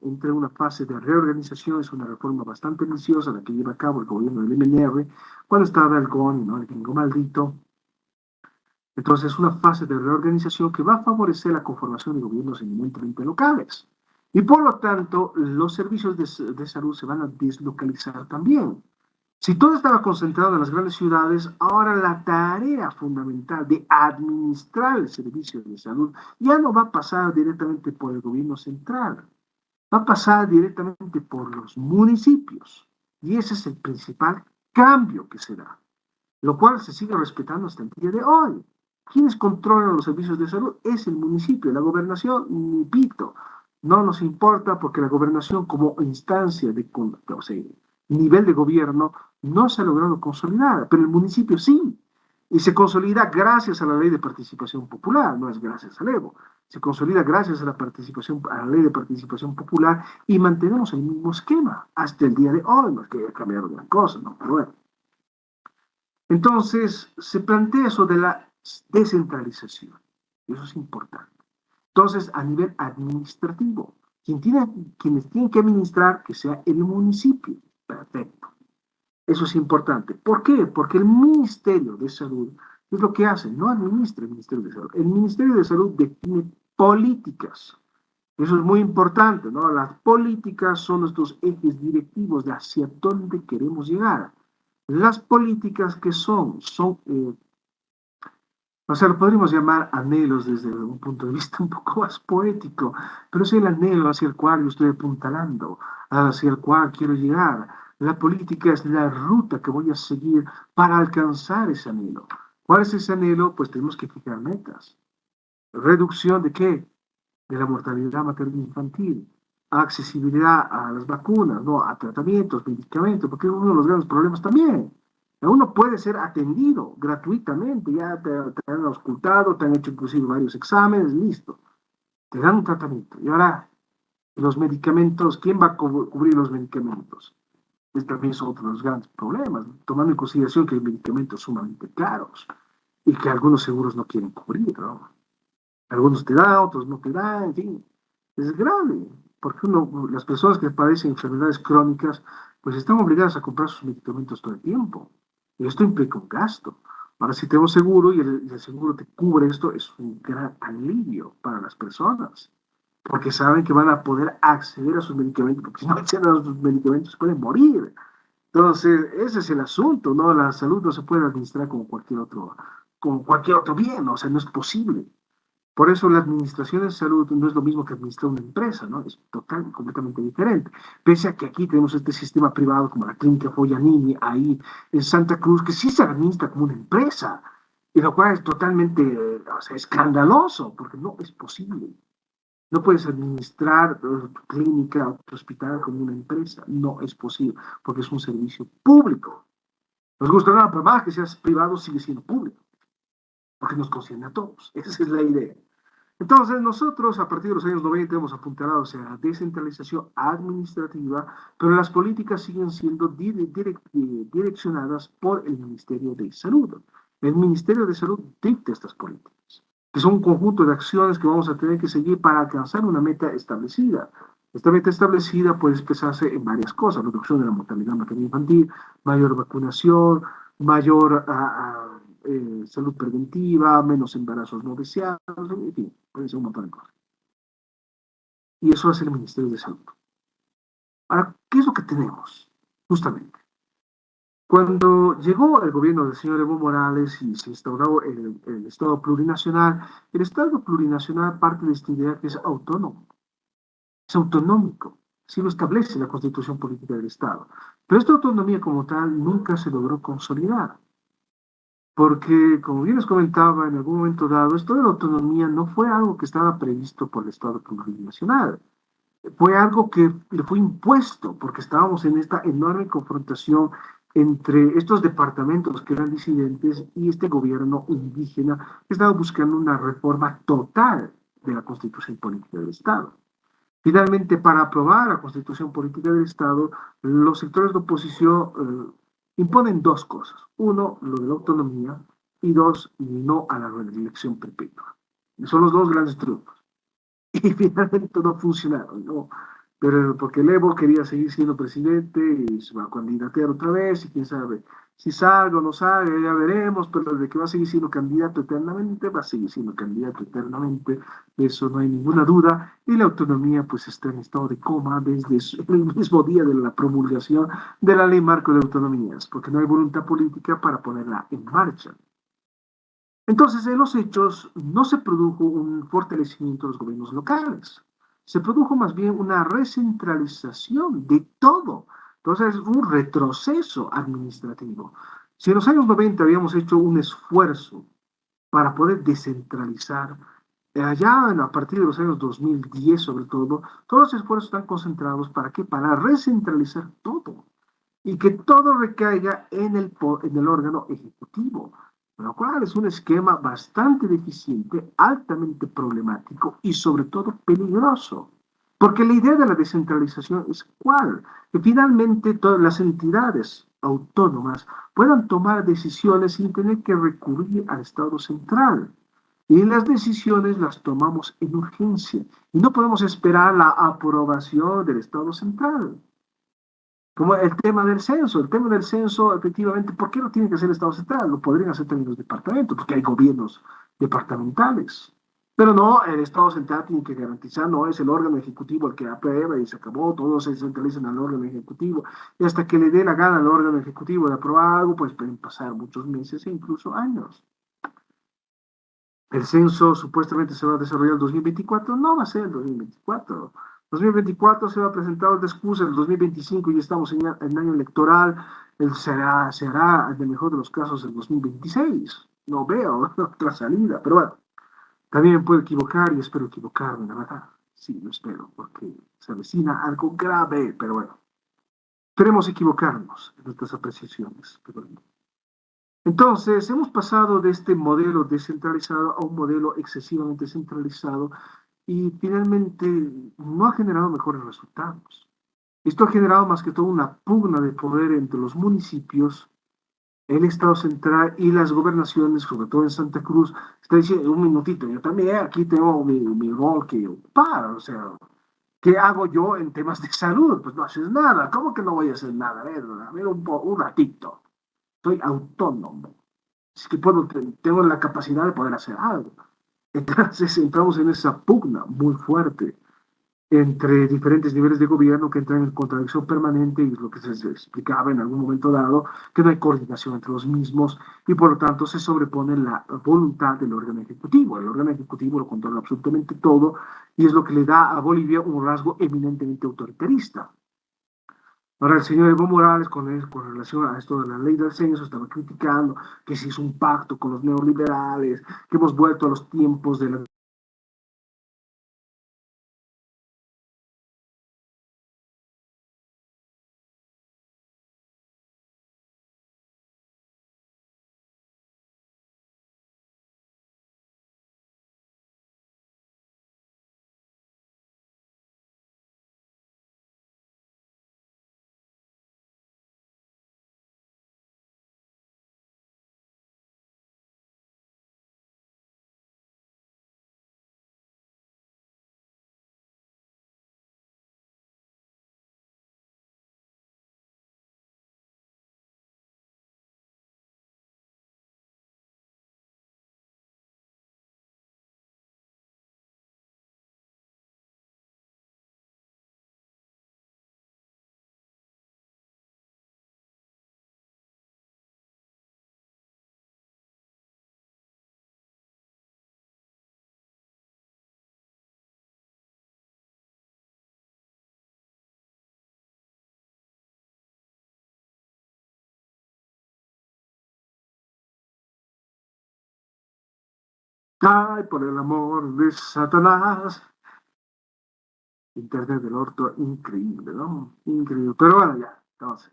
entra en una fase de reorganización, es una reforma bastante ambiciosa la que lleva a cabo el gobierno del MNR, cuando estaba el GON, ¿no? El gringo maldito. Entonces, es una fase de reorganización que va a favorecer la conformación de gobiernos eminentemente locales. Y por lo tanto, los servicios de salud se van a deslocalizar también. Si todo estaba concentrado en las grandes ciudades, ahora la tarea fundamental de administrar el servicio de salud ya no va a pasar directamente por el gobierno central, va a pasar directamente por los municipios. Y ese es el principal cambio que se da, lo cual se sigue respetando hasta el día de hoy. ¿Quiénes controlan los servicios de salud? Es el municipio, la gobernación, ni pito. No nos importa porque la gobernación como instancia o sea, nivel de gobierno no se ha logrado consolidar, pero el municipio sí. Y se consolida gracias a la ley de participación popular, no es gracias al Evo. se consolida gracias a la participación, a la ley de participación popular y mantenemos el mismo esquema hasta el día de hoy, no es que haya cambiado gran cosa, ¿no? Pero bueno. Entonces, se plantea eso de la descentralización. Eso es importante. Entonces, a nivel administrativo, quienes tienen que administrar, que sea el municipio. Perfecto. Eso es importante. ¿Por qué? Porque el Ministerio de Salud es lo que hace, no administra el Ministerio de Salud. El Ministerio de Salud define políticas. Eso es muy importante, ¿no? Las políticas son nuestros ejes directivos de hacia dónde queremos llegar. Las políticas que o sea, lo podríamos llamar anhelos desde un punto de vista un poco más poético, pero es el anhelo hacia el cual yo estoy apuntalando, hacia el cual quiero llegar. La política es la ruta que voy a seguir para alcanzar ese anhelo. ¿Cuál es ese anhelo? Pues tenemos que fijar metas. ¿Reducción de qué? De la mortalidad materna infantil, accesibilidad a las vacunas, ¿no? A tratamientos, medicamentos, porque es uno de los grandes problemas también. Uno puede ser atendido gratuitamente, ya te han auscultado, te han hecho inclusive varios exámenes, listo, te dan un tratamiento. Y ahora, los medicamentos, ¿quién va a cubrir los medicamentos? Este también es otro de los grandes problemas, tomando en consideración que hay medicamentos sumamente caros y que algunos seguros no quieren cubrir, ¿no? Algunos te dan, otros no te dan, en fin, es grave, porque las personas que padecen enfermedades crónicas, pues están obligadas a comprar sus medicamentos todo el tiempo. Y esto implica un gasto. Ahora, si tenemos seguro y el seguro te cubre esto, es un gran alivio para las personas, porque saben que van a poder acceder a sus medicamentos, porque si no acceden a sus medicamentos pueden morir. Entonces, ese es el asunto, ¿no? La salud no se puede administrar como cualquier otro bien, ¿no? O sea, no es posible. Por eso la administración de salud no es lo mismo que administrar una empresa, ¿no? Es completamente diferente. Pese a que aquí tenemos este sistema privado como la Clínica Foyanini, ahí en Santa Cruz, que sí se administra como una empresa, y lo cual es totalmente, o sea, escandaloso, porque no es posible. No puedes administrar tu clínica o tu hospital como una empresa, no es posible, porque es un servicio público. Nos gusta nada, por más que seas privado, sigue siendo público, porque nos concierne a todos. Esa es la idea. Entonces, nosotros a partir de los años 90 hemos apuntalado hacia la descentralización administrativa, pero las políticas siguen siendo direccionadas por el Ministerio de Salud. El Ministerio de Salud dicta estas políticas, que son un conjunto de acciones que vamos a tener que seguir para alcanzar una meta establecida. Esta meta establecida puede expresarse en varias cosas: reducción de la mortalidad materna infantil, mayor vacunación, mayor salud preventiva, menos embarazos no deseados, en fin, puede ser un montón de cosas. Y eso hace el Ministerio de Salud. Ahora, ¿qué es lo que tenemos? Justamente, cuando llegó el gobierno del señor Evo Morales y se instauró el Estado plurinacional, el Estado plurinacional parte de esta idea que es autónomo, es autonómico, así lo establece la Constitución Política del Estado. Pero esta autonomía como tal nunca se logró consolidar. Porque, como bien les comentaba, en algún momento dado, esto de la autonomía no fue algo que estaba previsto por el Estado plurinacional. Fue algo que le fue impuesto, porque estábamos en esta enorme confrontación entre estos departamentos que eran disidentes y este gobierno indígena que estaba buscando una reforma total de la Constitución Política del Estado. Finalmente, para aprobar la Constitución Política del Estado, los sectores de oposición imponen dos cosas. Uno, lo de la autonomía, y dos, no a la reelección perpetua. Y son los dos grandes triunfos. Y finalmente no funcionaron, ¿no? Pero porque el Evo quería seguir siendo presidente y se va a candidatear otra vez, y quién sabe si salga o no salga, ya veremos, pero de que va a seguir siendo candidato eternamente, va a seguir siendo candidato eternamente, de eso no hay ninguna duda, y la autonomía pues está en estado de coma desde el mismo día de la promulgación de la ley marco de autonomías, porque no hay voluntad política para ponerla en marcha. Entonces, en los hechos no se produjo un fortalecimiento de los gobiernos locales, se produjo más bien una recentralización de todo. Entonces, un retroceso administrativo. Si en los años 90 habíamos hecho un esfuerzo para poder descentralizar, allá a partir de los años 2010 sobre todo, todos los esfuerzos están concentrados ¿para qué? Para recentralizar todo y que todo recaiga en el órgano ejecutivo. lo cual es un esquema bastante deficiente, altamente problemático y sobre todo peligroso. Porque la idea de la descentralización es cuál, que finalmente todas las entidades autónomas puedan tomar decisiones sin tener que recurrir al Estado central. Y las decisiones las tomamos en urgencia y no podemos esperar la aprobación del Estado central. Como el tema del censo, efectivamente, ¿por qué no tiene que ser el Estado central? Lo podrían hacer también los departamentos, porque hay gobiernos departamentales. Pero no, el Estado central tiene que garantizar, no es el órgano ejecutivo el que aprueba y se acabó, todos se centralizan al órgano ejecutivo. Y hasta que le dé la gana al órgano ejecutivo de aprobar algo, pues pueden pasar muchos meses e incluso años. El censo supuestamente se va a desarrollar en 2024, no va a ser el 2024. 2024 se va a presentar otra excusa, el 2025 ya estamos en año electoral, será, en el mejor de los casos, el 2026. No veo otra salida, pero bueno, también me puedo equivocar y espero equivocarme, la verdad. Sí, lo espero, porque se avecina algo grave, pero bueno, esperemos equivocarnos en nuestras apreciaciones. Pero bueno. Entonces, hemos pasado de este modelo descentralizado a un modelo excesivamente centralizado y finalmente no ha generado mejores resultados. Esto ha generado más que todo una pugna de poder entre los municipios, el Estado central y las gobernaciones, sobre todo en Santa Cruz. Está diciendo, un minutito, yo también aquí tengo mi rol que ocupar, o sea, ¿qué hago yo en temas de salud? Pues no haces nada, ¿cómo que no voy a hacer nada? A ver un ratito, estoy autónomo. Es que tengo la capacidad de poder hacer algo. Entonces entramos en esa pugna muy fuerte entre diferentes niveles de gobierno que entran en contradicción permanente y lo que se explicaba en algún momento dado, que no hay coordinación entre los mismos y por lo tanto se sobrepone la voluntad del órgano ejecutivo. El órgano ejecutivo lo controla absolutamente todo y es lo que le da a Bolivia un rasgo eminentemente autoritarista. Ahora, el señor Evo Morales, con relación a esto de la ley del censo, estaba criticando que si es un pacto con los neoliberales, que hemos vuelto a los tiempos de la... Ay, por el amor de Satanás. Internet del orto, increíble, ¿no? Increíble. Pero bueno, ya, entonces.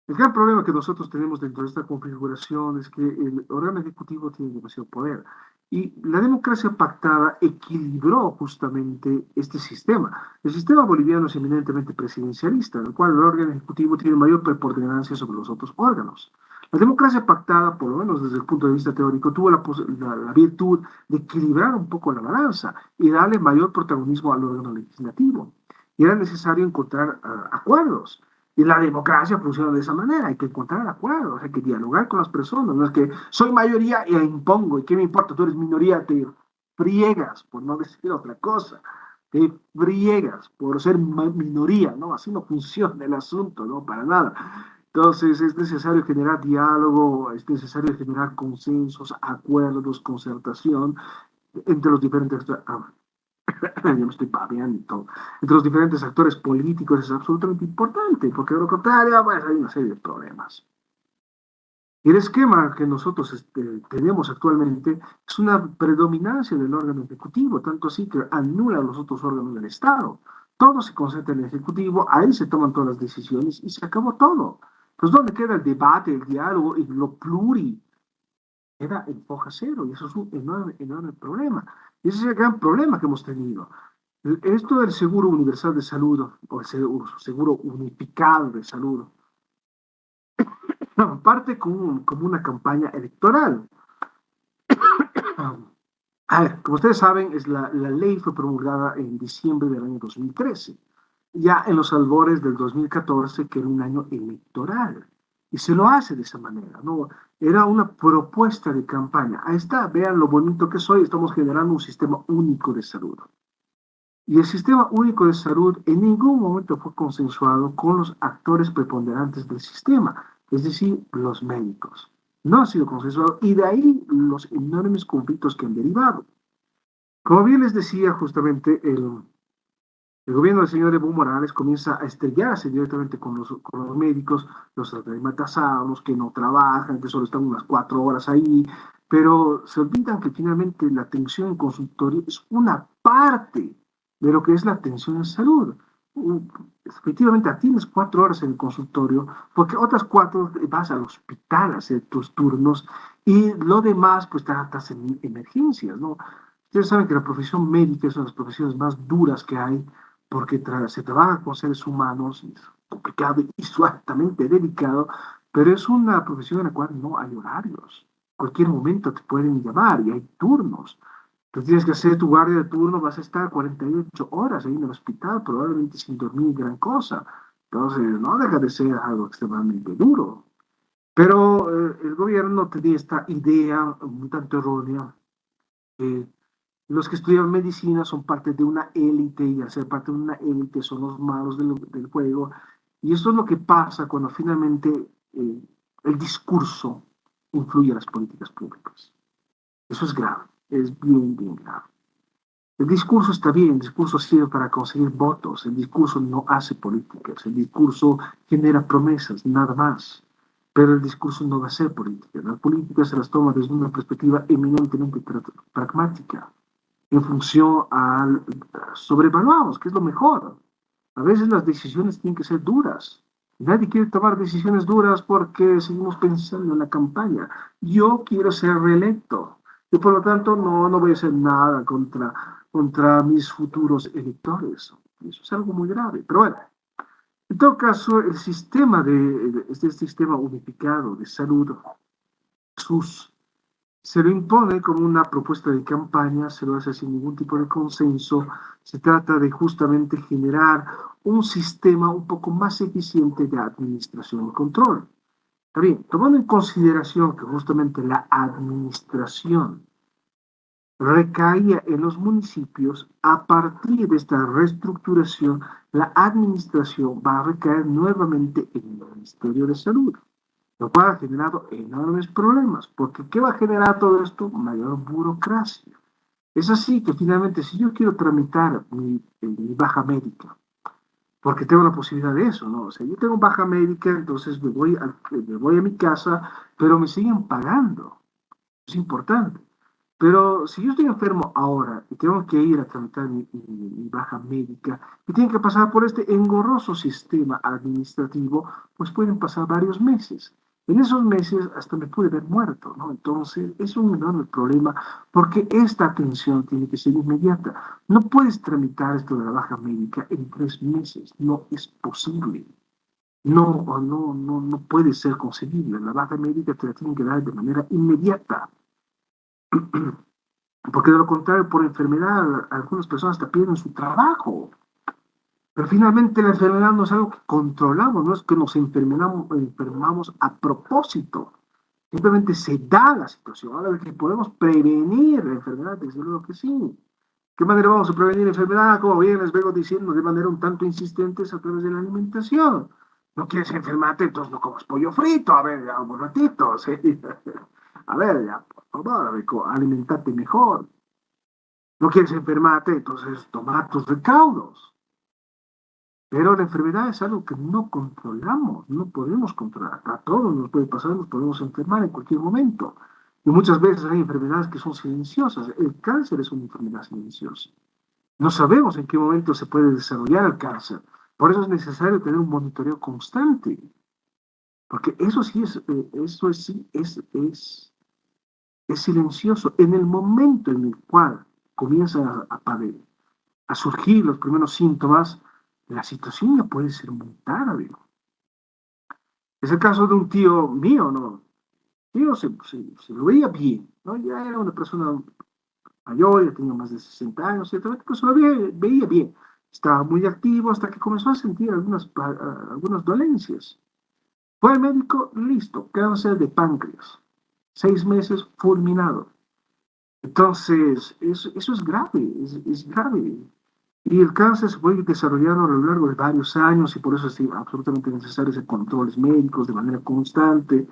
El gran problema que nosotros tenemos dentro de esta configuración es que el órgano ejecutivo tiene demasiado poder. Y la democracia pactada equilibró justamente este sistema. El sistema boliviano es eminentemente presidencialista, en el cual el órgano ejecutivo tiene mayor preponderancia sobre los otros órganos. La democracia pactada, por lo menos desde el punto de vista teórico, tuvo la virtud de equilibrar un poco la balanza y darle mayor protagonismo al órgano legislativo. Y era necesario encontrar acuerdos. Y la democracia funciona de esa manera, hay que encontrar acuerdos, hay que dialogar con las personas, no es que soy mayoría y la impongo, y qué me importa, tú eres minoría, te friegas, por no decir otra cosa, te friegas por ser minoría, ¿no? Así no funciona el asunto, ¿no? Para nada. Entonces es necesario generar diálogo, es necesario generar consensos, acuerdos, concertación entre los diferentes yo me estoy paviando y todo, entre los diferentes actores políticos es absolutamente importante, porque de lo contrario, pues, hay una serie de problemas. Y el esquema que nosotros tenemos actualmente es una predominancia del órgano ejecutivo, tanto así que anula a los otros órganos del Estado. Todo se concentra en el Ejecutivo, ahí se toman todas las decisiones y se acabó todo. Pues, ¿dónde queda el debate, el diálogo y lo pluri? queda en foja cero, y eso es un enorme, enorme problema. Y ese es el gran problema que hemos tenido. Esto del seguro universal de salud, o el seguro unificado de salud, parte como una campaña electoral. A ver, como ustedes saben, la ley fue promulgada en diciembre del año 2013, ya en los albores del 2014, que era un año electoral. Y se lo hace de esa manera, ¿no? Era una propuesta de campaña. Ahí está, vean lo bonito que soy, estamos generando un sistema único de salud. Y el sistema único de salud en ningún momento fue consensuado con los actores preponderantes del sistema, es decir, los médicos. No ha sido consensuado y de ahí los enormes conflictos que han derivado. Como bien les decía, justamente el gobierno del señor Evo Morales comienza a estrellarse directamente con los médicos, los atasados, que no trabajan, que solo están unas 4 horas ahí, pero se olvidan que finalmente la atención en consultorio es una parte de lo que es la atención en salud. Efectivamente, tienes 4 horas en el consultorio, porque otras 4 vas al hospital a hacer tus turnos y lo demás, pues tratas en emergencias, ¿no? Ustedes saben que la profesión médica es una de las profesiones más duras que hay porque se trabaja con seres humanos, es complicado y suavemente delicado, pero es una profesión en la cual no hay horarios. Cualquier momento te pueden llamar y hay turnos. Tú tienes que hacer tu guardia de turno, vas a estar 48 horas ahí en el hospital, probablemente sin dormir gran cosa. Entonces, no deja de ser algo extremadamente duro. Pero el gobierno tenía esta idea un tanto errónea, que los que estudian medicina son parte de una élite y al ser parte de una élite son los malos del juego. Y eso es lo que pasa cuando finalmente el discurso influye en las políticas públicas. Eso es grave, es bien, bien grave. El discurso está bien, el discurso sirve para conseguir votos, el discurso no hace políticas, el discurso genera promesas, nada más. Pero el discurso no va a ser política. Las políticas se las toma desde una perspectiva eminentemente pragmática en función al sobrevaluados, que es lo mejor. A veces las decisiones tienen que ser duras. Nadie quiere tomar decisiones duras porque seguimos pensando en la campaña. Yo quiero ser reelecto y por lo tanto no voy a hacer nada contra mis futuros electores. Eso es algo muy grave. Pero bueno, en todo caso, este sistema unificado de salud, sus se lo impone como una propuesta de campaña, se lo hace sin ningún tipo de consenso. Se trata de justamente generar un sistema un poco más eficiente de administración y control. Está bien, tomando en consideración que justamente la administración recaía en los municipios, a partir de esta reestructuración, la administración va a recaer nuevamente en el Ministerio de Salud, lo cual ha generado enormes problemas, porque ¿qué va a generar todo esto? Mayor burocracia. Es así que finalmente, si yo quiero tramitar mi baja médica, porque tengo la posibilidad de eso, ¿no? O sea, yo tengo baja médica, entonces me voy a mi casa, pero me siguen pagando. Es importante. Pero si yo estoy enfermo ahora y tengo que ir a tramitar mi baja médica y tienen que pasar por este engorroso sistema administrativo, pues pueden pasar varios meses. En esos meses hasta me pude ver muerto, ¿no? Entonces es un enorme problema porque esta atención tiene que ser inmediata. No puedes tramitar esto de la baja médica en 3 meses, no es posible. No puede ser concebible. La baja médica te la tienen que dar de manera inmediata. Porque de lo contrario, por enfermedad, algunas personas hasta pierden su trabajo. Pero finalmente la enfermedad no es algo que controlamos, no es que nos enfermamos a propósito. Simplemente se da la situación. Ahora, que podemos prevenir la enfermedad, desde luego que sí. ¿Qué manera vamos a prevenir la enfermedad? Como bien les vengo diciendo de manera un tanto insistente, es a través de la alimentación. No quieres enfermarte, entonces no comas pollo frito. A ver, ya un ratito. ¿Sí? A ver, ya, por favor, a ver, alimentate mejor. No quieres enfermarte, entonces toma tus recaudos. Pero la enfermedad es algo que no controlamos, no podemos controlar. A todos nos puede pasar, nos podemos enfermar en cualquier momento. Y muchas veces hay enfermedades que son silenciosas. El cáncer es una enfermedad silenciosa. No sabemos en qué momento se puede desarrollar el cáncer. Por eso es necesario tener un monitoreo constante. Porque eso sí es es silencioso. En el momento en el cual comienzan a surgir los primeros síntomas, la situación ya puede ser muy tarde. Es el caso de un tío mío, ¿no? Tío se lo veía bien, ¿no? Ya era una persona mayor, ya tenía más de 60 años, ciertamente, pues se lo veía bien. Estaba muy activo hasta que comenzó a sentir algunas dolencias. Fue al médico, listo, cáncer de páncreas. 6 meses fulminado. Entonces, eso es grave, es grave. Y el cáncer se puede ir desarrollando a lo largo de varios años y por eso es absolutamente necesario hacer controles médicos de manera constante.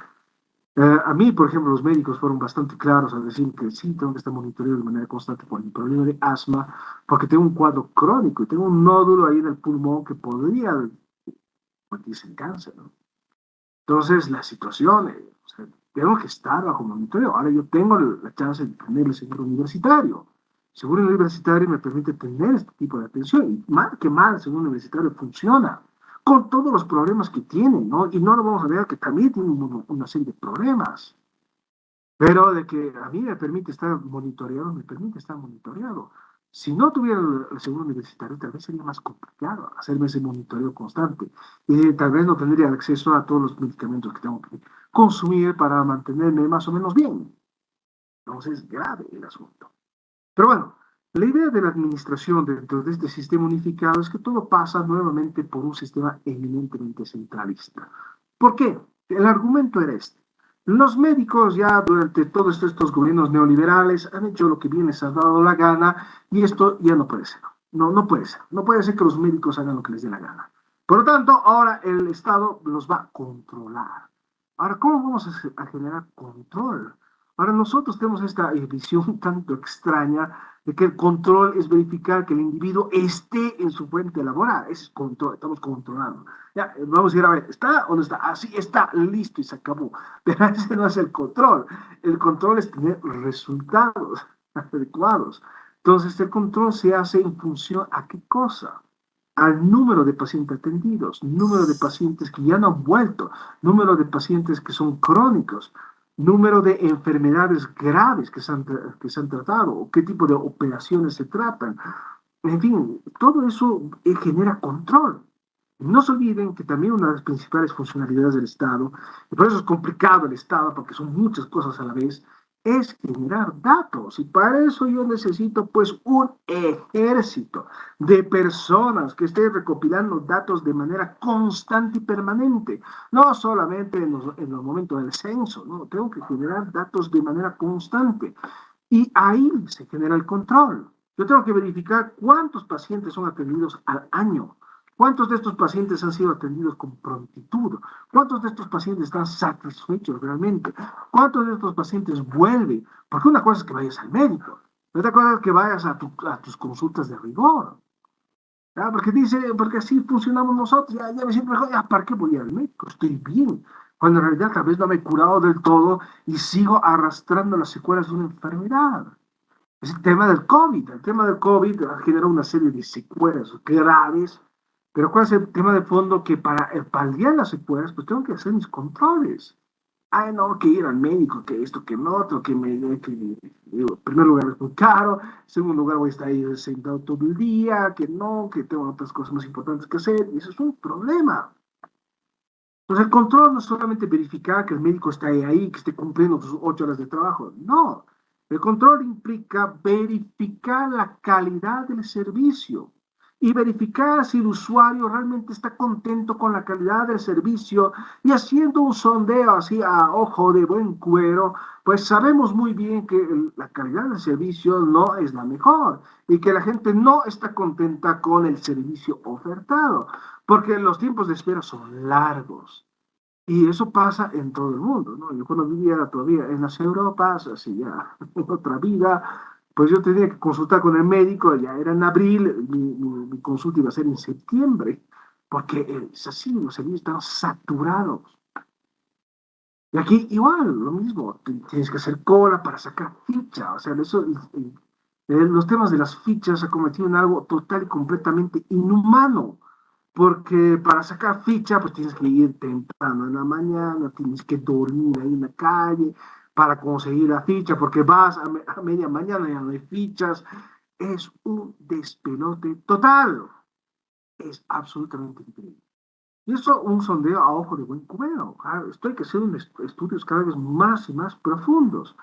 A mí, por ejemplo, los médicos fueron bastante claros al decir que sí, tengo que estar monitoreado de manera constante por mi problema de asma, porque tengo un cuadro crónico y tengo un nódulo ahí en el pulmón que podría convertirse en cáncer, ¿no? Entonces, la situación, o sea, tengo que estar bajo monitoreo. Ahora yo tengo la chance de tener el seguro universitario. El seguro universitario me permite tener este tipo de atención. Y mal que mal, el seguro universitario funciona con todos los problemas que tiene, ¿no? Y no lo vamos a negar que también tiene una serie de problemas. Pero de que a mí me permite estar monitoreado, me permite estar monitoreado. Si no tuviera el seguro universitario, tal vez sería más complicado hacerme ese monitoreo constante. Y tal vez no tendría acceso a todos los medicamentos que tengo que consumir para mantenerme más o menos bien. Entonces, es grave el asunto. Pero bueno, la idea de la administración dentro de este sistema unificado es que todo pasa nuevamente por un sistema eminentemente centralista. ¿Por qué? El argumento era este. Los médicos ya durante todos estos gobiernos neoliberales han hecho lo que bien les ha dado la gana y esto ya no puede ser. No, no puede ser. No puede ser que los médicos hagan lo que les dé la gana. Por lo tanto, ahora el Estado los va a controlar. Ahora, ¿cómo vamos a generar control? Ahora nosotros tenemos esta visión tanto extraña de que el control es verificar que el individuo esté en su fuente laboral. Ese es control, estamos controlando. Ya, vamos a ir a ver, ¿está o no está? Así está, listo y se acabó. Pero ese no es el control. El control es tener resultados adecuados. Entonces, el control se hace en función a qué cosa, al número de pacientes atendidos, número de pacientes que ya no han vuelto, número de pacientes que son crónicos, número de enfermedades graves que se han tratado, o qué tipo de operaciones se tratan. En fin, todo eso genera control. No se olviden que también una de las principales funcionalidades del Estado, y por eso es complicado el Estado, porque son muchas cosas a la vez, es generar datos. Y para eso yo necesito pues un ejército de personas que estén recopilando datos de manera constante y permanente. No solamente en los momentos del censo, no, tengo que generar datos de manera constante. Y ahí se genera el control. Yo tengo que verificar cuántos pacientes son atendidos al año, cuántos de estos pacientes han sido atendidos con prontitud, cuántos de estos pacientes están satisfechos realmente, cuántos de estos pacientes vuelven, porque una cosa es que vayas al médico, otra cosa es que vayas a tus consultas de rigor. ¿Ya? Porque así funcionamos nosotros, ya me siento mejor, ya, ¿para qué voy al médico? Estoy bien, cuando en realidad tal vez no me he curado del todo y sigo arrastrando las secuelas de una enfermedad. Es el tema del COVID. El tema del COVID ha generado una serie de secuelas graves, pero ¿cuál es el tema de fondo? Que para paliar las secuelas, pues tengo que hacer mis controles. Ay, no, que ir al médico, que esto, que no, otro, en primer lugar es muy caro, en segundo lugar voy a estar ahí sentado todo el día, que no, que tengo otras cosas más importantes que hacer, y eso es un problema. Entonces, el control no es solamente verificar que el médico está ahí, que esté cumpliendo sus 8 horas de trabajo. No. El control implica verificar la calidad del servicio y verificar si el usuario realmente está contento con la calidad del servicio y haciendo un sondeo así a ojo de buen cuero, pues sabemos muy bien que la calidad del servicio no es la mejor y que la gente no está contenta con el servicio ofertado porque los tiempos de espera son largos. Y eso pasa en todo el mundo, ¿no? Yo cuando vivía todavía en las Europas, así ya en otra vida, pues yo tenía que consultar con el médico, ya era en abril, mi consulta iba a ser en septiembre, porque es así, los servicios están saturados. Y aquí igual, lo mismo, tienes que hacer cola para sacar ficha, o sea, los temas de las fichas se ha convertido en algo total y completamente inhumano porque para sacar ficha, pues tienes que ir temprano en la mañana, tienes que dormir ahí en la calle, para conseguir la ficha, porque vas a media mañana y ya no hay fichas. Es un despelote total. Es absolutamente increíble. Y eso un sondeo a ojo de buen cubero. Esto hay que hacer estudios cada vez más y más profundos.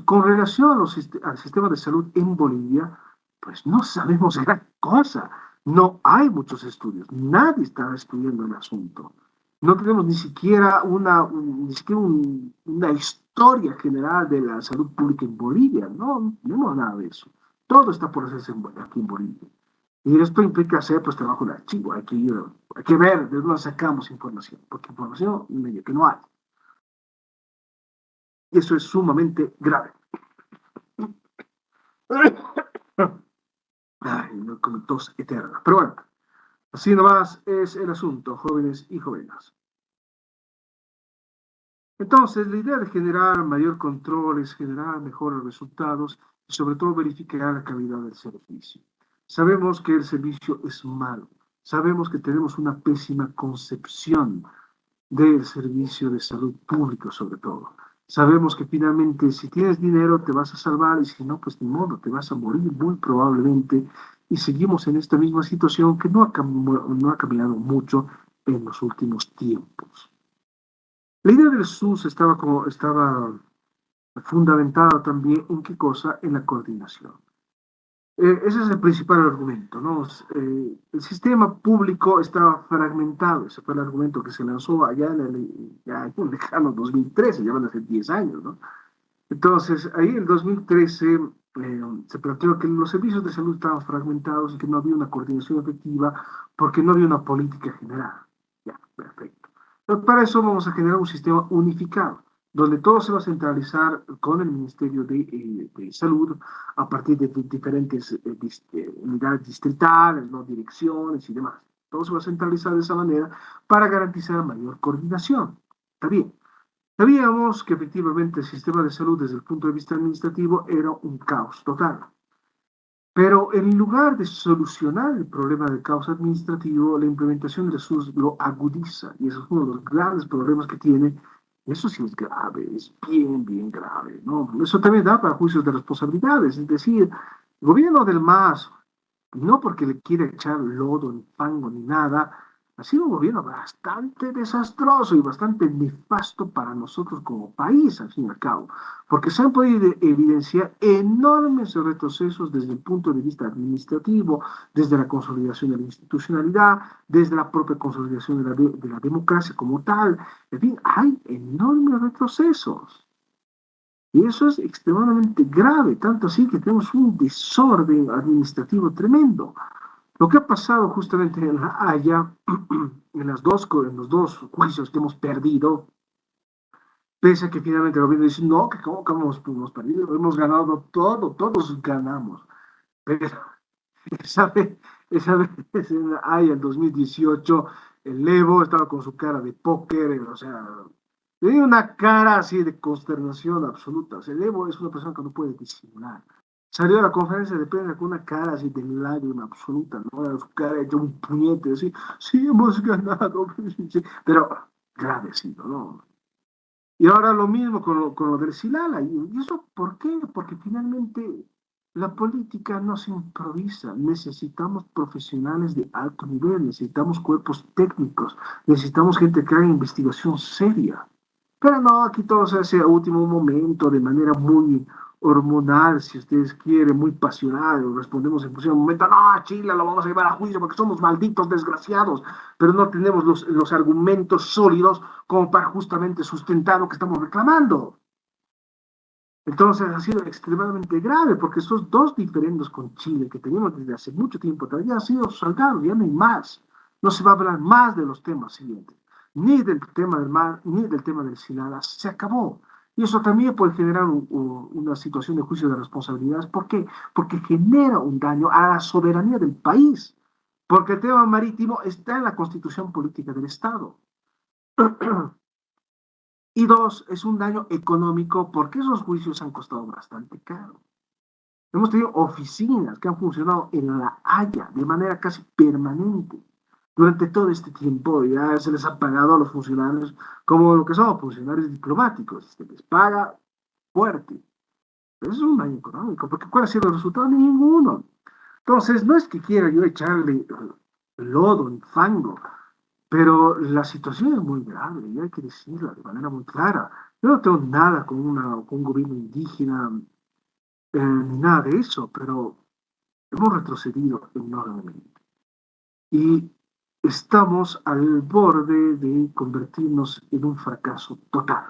Con relación a al sistema de salud en Bolivia, pues no sabemos gran cosa. No hay muchos estudios. Nadie está estudiando el asunto. No tenemos ni siquiera una historia general de la salud pública en Bolivia. No, no tenemos nada de eso. Todo está por hacerse aquí en Bolivia. Y esto implica hacer pues trabajo de archivo, hay que ver de dónde sacamos información, porque información medio que no hay. Y eso es sumamente grave. Ay, no como tos eterna. Pero bueno, así nomás es el asunto, jóvenes y jóvenes. Entonces, la idea de generar mayor control es generar mejores resultados y sobre todo verificar la calidad del servicio. Sabemos que el servicio es malo, sabemos que tenemos una pésima concepción del servicio de salud público sobre todo. Sabemos que finalmente si tienes dinero te vas a salvar y si no, pues ni modo, te vas a morir muy probablemente y seguimos en esta misma situación que no ha cambiado mucho en los últimos tiempos. La idea del SUS estaba fundamentada también en qué cosa, en la coordinación. Ese es el principal argumento, ¿no? El sistema público estaba fragmentado, ese fue el argumento que se lanzó allá ya en el lejano 2013, ya van a ser 10 años, ¿no? Entonces, ahí en 2013 se planteó que los servicios de salud estaban fragmentados y que no había una coordinación efectiva porque no había una política general. Ya, perfecto. Pero para eso vamos a generar un sistema unificado, donde todo se va a centralizar con el Ministerio de Salud a partir de diferentes unidades distritales, ¿no? Direcciones y demás. Todo se va a centralizar de esa manera para garantizar mayor coordinación. Está bien. Sabíamos que efectivamente el sistema de salud desde el punto de vista administrativo era un caos total. Pero en lugar de solucionar el problema del caos administrativo, la implementación del SUS lo agudiza. Y eso es uno de los grandes problemas que tiene. Eso sí es grave, es bien, bien grave, ¿no? Eso también da para juicios de responsabilidades. Es decir, el gobierno del MAS, no porque le quiera echar lodo, ni fango, ni nada, ha sido un gobierno bastante desastroso y bastante nefasto para nosotros como país, al fin y al cabo, porque se han podido evidenciar enormes retrocesos desde el punto de vista administrativo, desde la consolidación de la institucionalidad, desde la propia consolidación de la democracia como tal. En fin, hay enormes retrocesos. Y eso es extremadamente grave, tanto así que tenemos un desorden administrativo tremendo. Lo que ha pasado justamente en La Haya, en los dos juicios que hemos perdido, pese a que finalmente el gobierno dice, no, que cómo hemos perdido, hemos ganado todo, todos ganamos. Pero esa vez, esa vez en La Haya, en 2018, el Evo estaba con su cara de póker, o sea, tenía una cara así de consternación absoluta. O sea, el Evo es una persona que no puede disimular. Salió a la conferencia de prensa con una cara así de lágrima absoluta, ¿no? Era su cara hecha un puñete, así, sí, hemos ganado, sí, pero grave, sí, ¿no? Y ahora lo mismo con lo del Silala. ¿Y eso por qué? Porque finalmente la política no se improvisa. Necesitamos profesionales de alto nivel, necesitamos cuerpos técnicos, necesitamos gente que haga investigación seria. Pero no, aquí todo se hace a último momento, de manera muy hormonal, si ustedes quieren, muy pasional. Respondemos en función de momento, no, Chile lo vamos a llevar a juicio porque somos malditos desgraciados, pero no tenemos los argumentos sólidos como para justamente sustentar lo que estamos reclamando. Entonces ha sido extremadamente grave porque esos dos diferendos con Chile que teníamos desde hace mucho tiempo todavía han sido saldados, ya no hay más. No se va a hablar más de los temas siguientes, ni del tema del mar, ni del tema del Sinala. Se acabó. Y eso también puede generar una situación de juicio de responsabilidades. ¿Por qué? Porque genera un daño a la soberanía del país. Porque el tema marítimo está en la constitución política del Estado. Y dos, es un daño económico porque esos juicios han costado bastante caro. Hemos tenido oficinas que han funcionado en La Haya de manera casi permanente. Durante todo este tiempo ya se les ha pagado a los funcionarios como lo que son funcionarios diplomáticos. Se les paga fuerte. Pero eso es un daño económico, porque ¿cuál ha sido el resultado? Ninguno. Entonces, no es que quiera yo echarle lodo ni fango, pero la situación es muy grave y hay que decirla de manera muy clara. Yo no tengo nada con un gobierno indígena ni nada de eso, pero hemos retrocedido enormemente y estamos al borde de convertirnos en un fracaso total.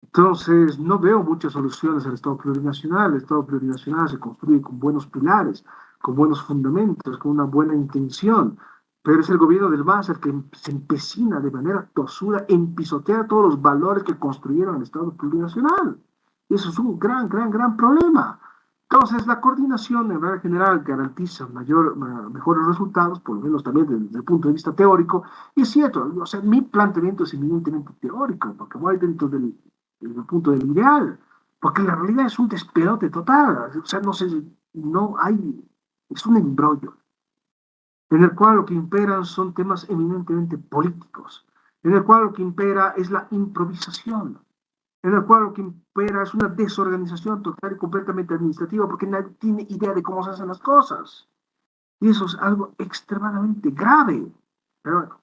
Entonces, no veo muchas soluciones al Estado plurinacional. El Estado plurinacional se construye con buenos pilares, con buenos fundamentos, con una buena intención, pero es el gobierno del MAS el que se empecina de manera tosuda en pisotear todos los valores que construyeron el Estado plurinacional. Y eso es un gran problema. Entonces, la coordinación en realidad general garantiza mejores resultados, por lo menos también desde el punto de vista teórico. Y es cierto, o sea, mi planteamiento es eminentemente teórico, porque voy dentro desde el punto del ideal, porque la realidad es un despelote total, o sea, no sé, no hay, es un embrollo en el cual lo que imperan son temas eminentemente políticos, en el cual lo que impera es la improvisación, en el cual lo que impera es una desorganización total y completamente administrativa, porque nadie tiene idea de cómo se hacen las cosas. Y eso es algo extremadamente grave. Pero bueno,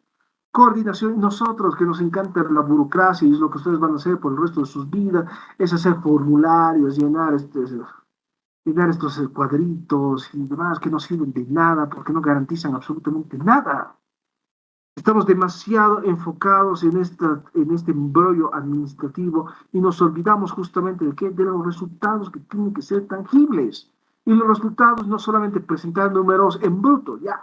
coordinación, nosotros que nos encanta la burocracia y es lo que ustedes van a hacer por el resto de sus vidas, es hacer formularios, llenar estos cuadritos y demás que no sirven de nada porque no garantizan absolutamente nada. Estamos demasiado enfocados en este embrollo administrativo y nos olvidamos justamente de los resultados que tienen que ser tangibles. Y los resultados no solamente presentar números en bruto, ya.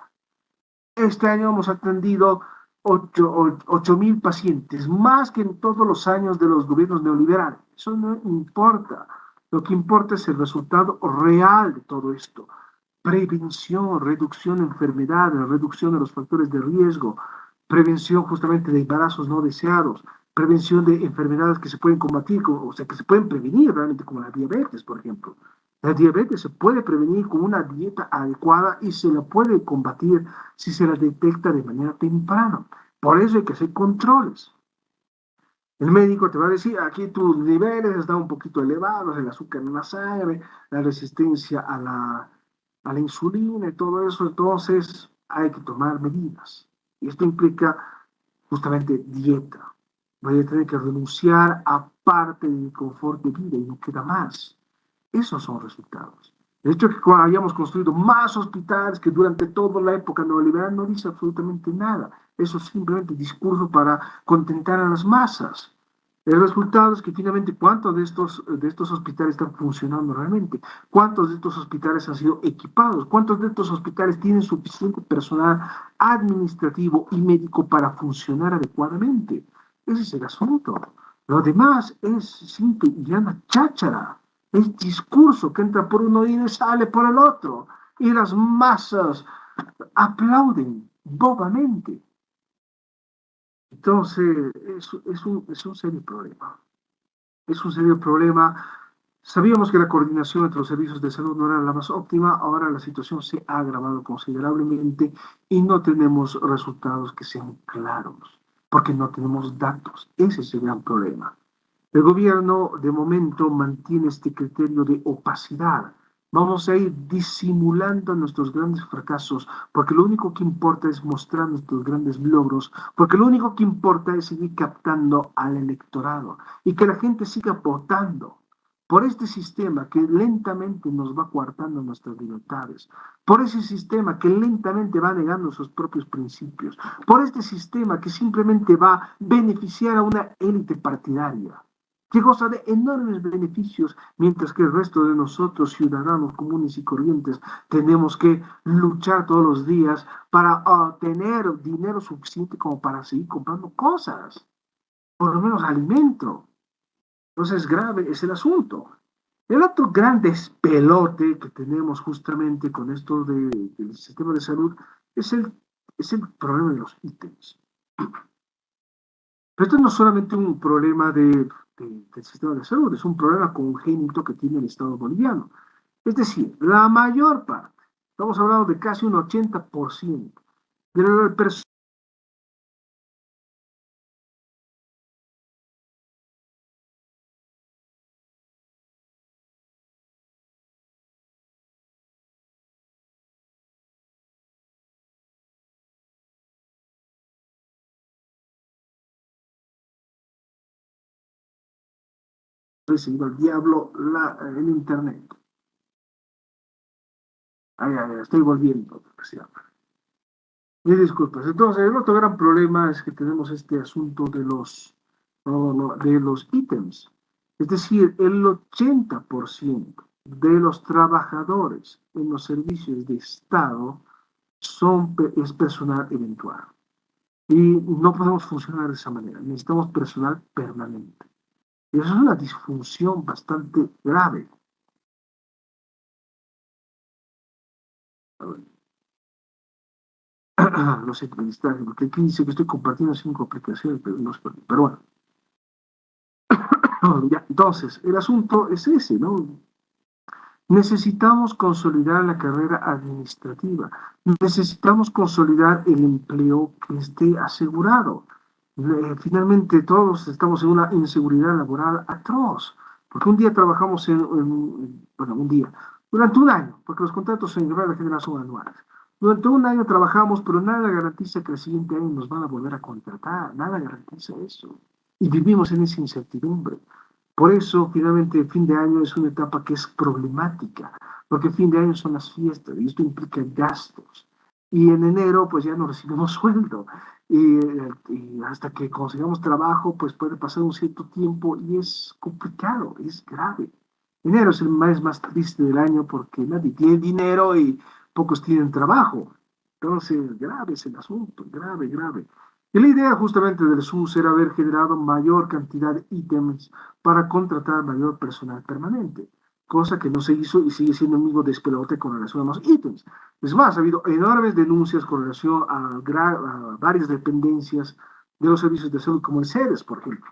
Este año hemos atendido 8.000 pacientes, más que en todos los años de los gobiernos neoliberales. Eso no importa. Lo que importa es el resultado real de todo esto. Prevención, reducción de enfermedades, reducción de los factores de riesgo, prevención justamente de embarazos no deseados, prevención de enfermedades que se pueden combatir, o sea, que se pueden prevenir realmente, como la diabetes, por ejemplo. La diabetes se puede prevenir con una dieta adecuada y se la puede combatir si se la detecta de manera temprana. Por eso hay que hacer controles. El médico te va a decir, aquí tus niveles están un poquito elevados, el azúcar en la sangre, la resistencia a la insulina y todo eso, entonces hay que tomar medidas. Y esto implica justamente dieta. Voy a tener que renunciar a parte de mi confort de vida y no queda más. Esos son resultados. El hecho de que hayamos construido más hospitales que durante toda la época neoliberal no dice absolutamente nada. Eso es simplemente discurso para contentar a las masas. El resultado es que finalmente cuántos de estos hospitales están funcionando realmente, cuántos de estos hospitales han sido equipados, cuántos de estos hospitales tienen suficiente personal administrativo y médico para funcionar adecuadamente. Ese es el asunto. Lo demás es simple y llana cháchara. Es discurso que entra por uno y sale por el otro. Y las masas aplauden bobamente. Entonces, es un serio problema. Es un serio problema. Sabíamos que la coordinación entre los servicios de salud no era la más óptima, ahora la situación se ha agravado considerablemente y no tenemos resultados que sean claros, porque no tenemos datos. Ese es el gran problema. El gobierno de momento mantiene este criterio de opacidad. Vamos a ir disimulando nuestros grandes fracasos, porque lo único que importa es mostrar nuestros grandes logros, porque lo único que importa es seguir captando al electorado y que la gente siga votando por este sistema que lentamente nos va coartando nuestras libertades, por ese sistema que lentamente va negando sus propios principios, por este sistema que simplemente va a beneficiar a una élite partidaria que goza de enormes beneficios, mientras que el resto de nosotros, ciudadanos comunes y corrientes, tenemos que luchar todos los días para tener dinero suficiente como para seguir comprando cosas, por lo menos alimento. Entonces, grave es el asunto. El otro gran despelote que tenemos justamente con esto del sistema de salud es es el problema de los ítems. Pero esto no es solamente un problema del sistema de salud, es un problema congénito que tiene el Estado boliviano. Es decir, la mayor parte, estamos hablando de casi un 80% de la persona se iba al diablo el internet. Estoy volviendo. Disculpas. Entonces, el otro gran problema es que tenemos este asunto de de los ítems. Es decir, el 80% de los trabajadores en los servicios de Estado es personal eventual. Y no podemos funcionar de esa manera. Necesitamos personal permanente. Y eso es una disfunción bastante grave. No sé qué necesitar, porque aquí dice que estoy compartiendo 5 aplicaciones, pero no es pero bueno. Ya, entonces, el asunto es ese, ¿no? Necesitamos consolidar la carrera administrativa, necesitamos consolidar el empleo que esté asegurado. Finalmente, todos estamos en una inseguridad laboral atroz, porque un día trabajamos bueno, un día, durante un año, porque los contratos en regla general son anuales. Durante un año trabajamos, pero nada garantiza que el siguiente año nos van a volver a contratar, nada garantiza eso. Y vivimos en esa incertidumbre. Por eso, finalmente, el fin de año es una etapa que es problemática, porque el fin de año son las fiestas y esto implica gastos. Y en enero, pues ya no recibimos sueldo. Y hasta que consigamos trabajo, pues puede pasar un cierto tiempo y es complicado, es grave. Enero es el mes más triste del año porque nadie tiene dinero y pocos tienen trabajo. Entonces, grave es el asunto, grave, grave. Y la idea justamente del SUS era haber generado mayor cantidad de ítems para contratar mayor personal permanente, cosa que no se hizo y sigue siendo un mismo despelote con relación a los ítems. Es más, ha habido enormes denuncias con relación a varias dependencias de los servicios de salud, como el CEDES, por ejemplo,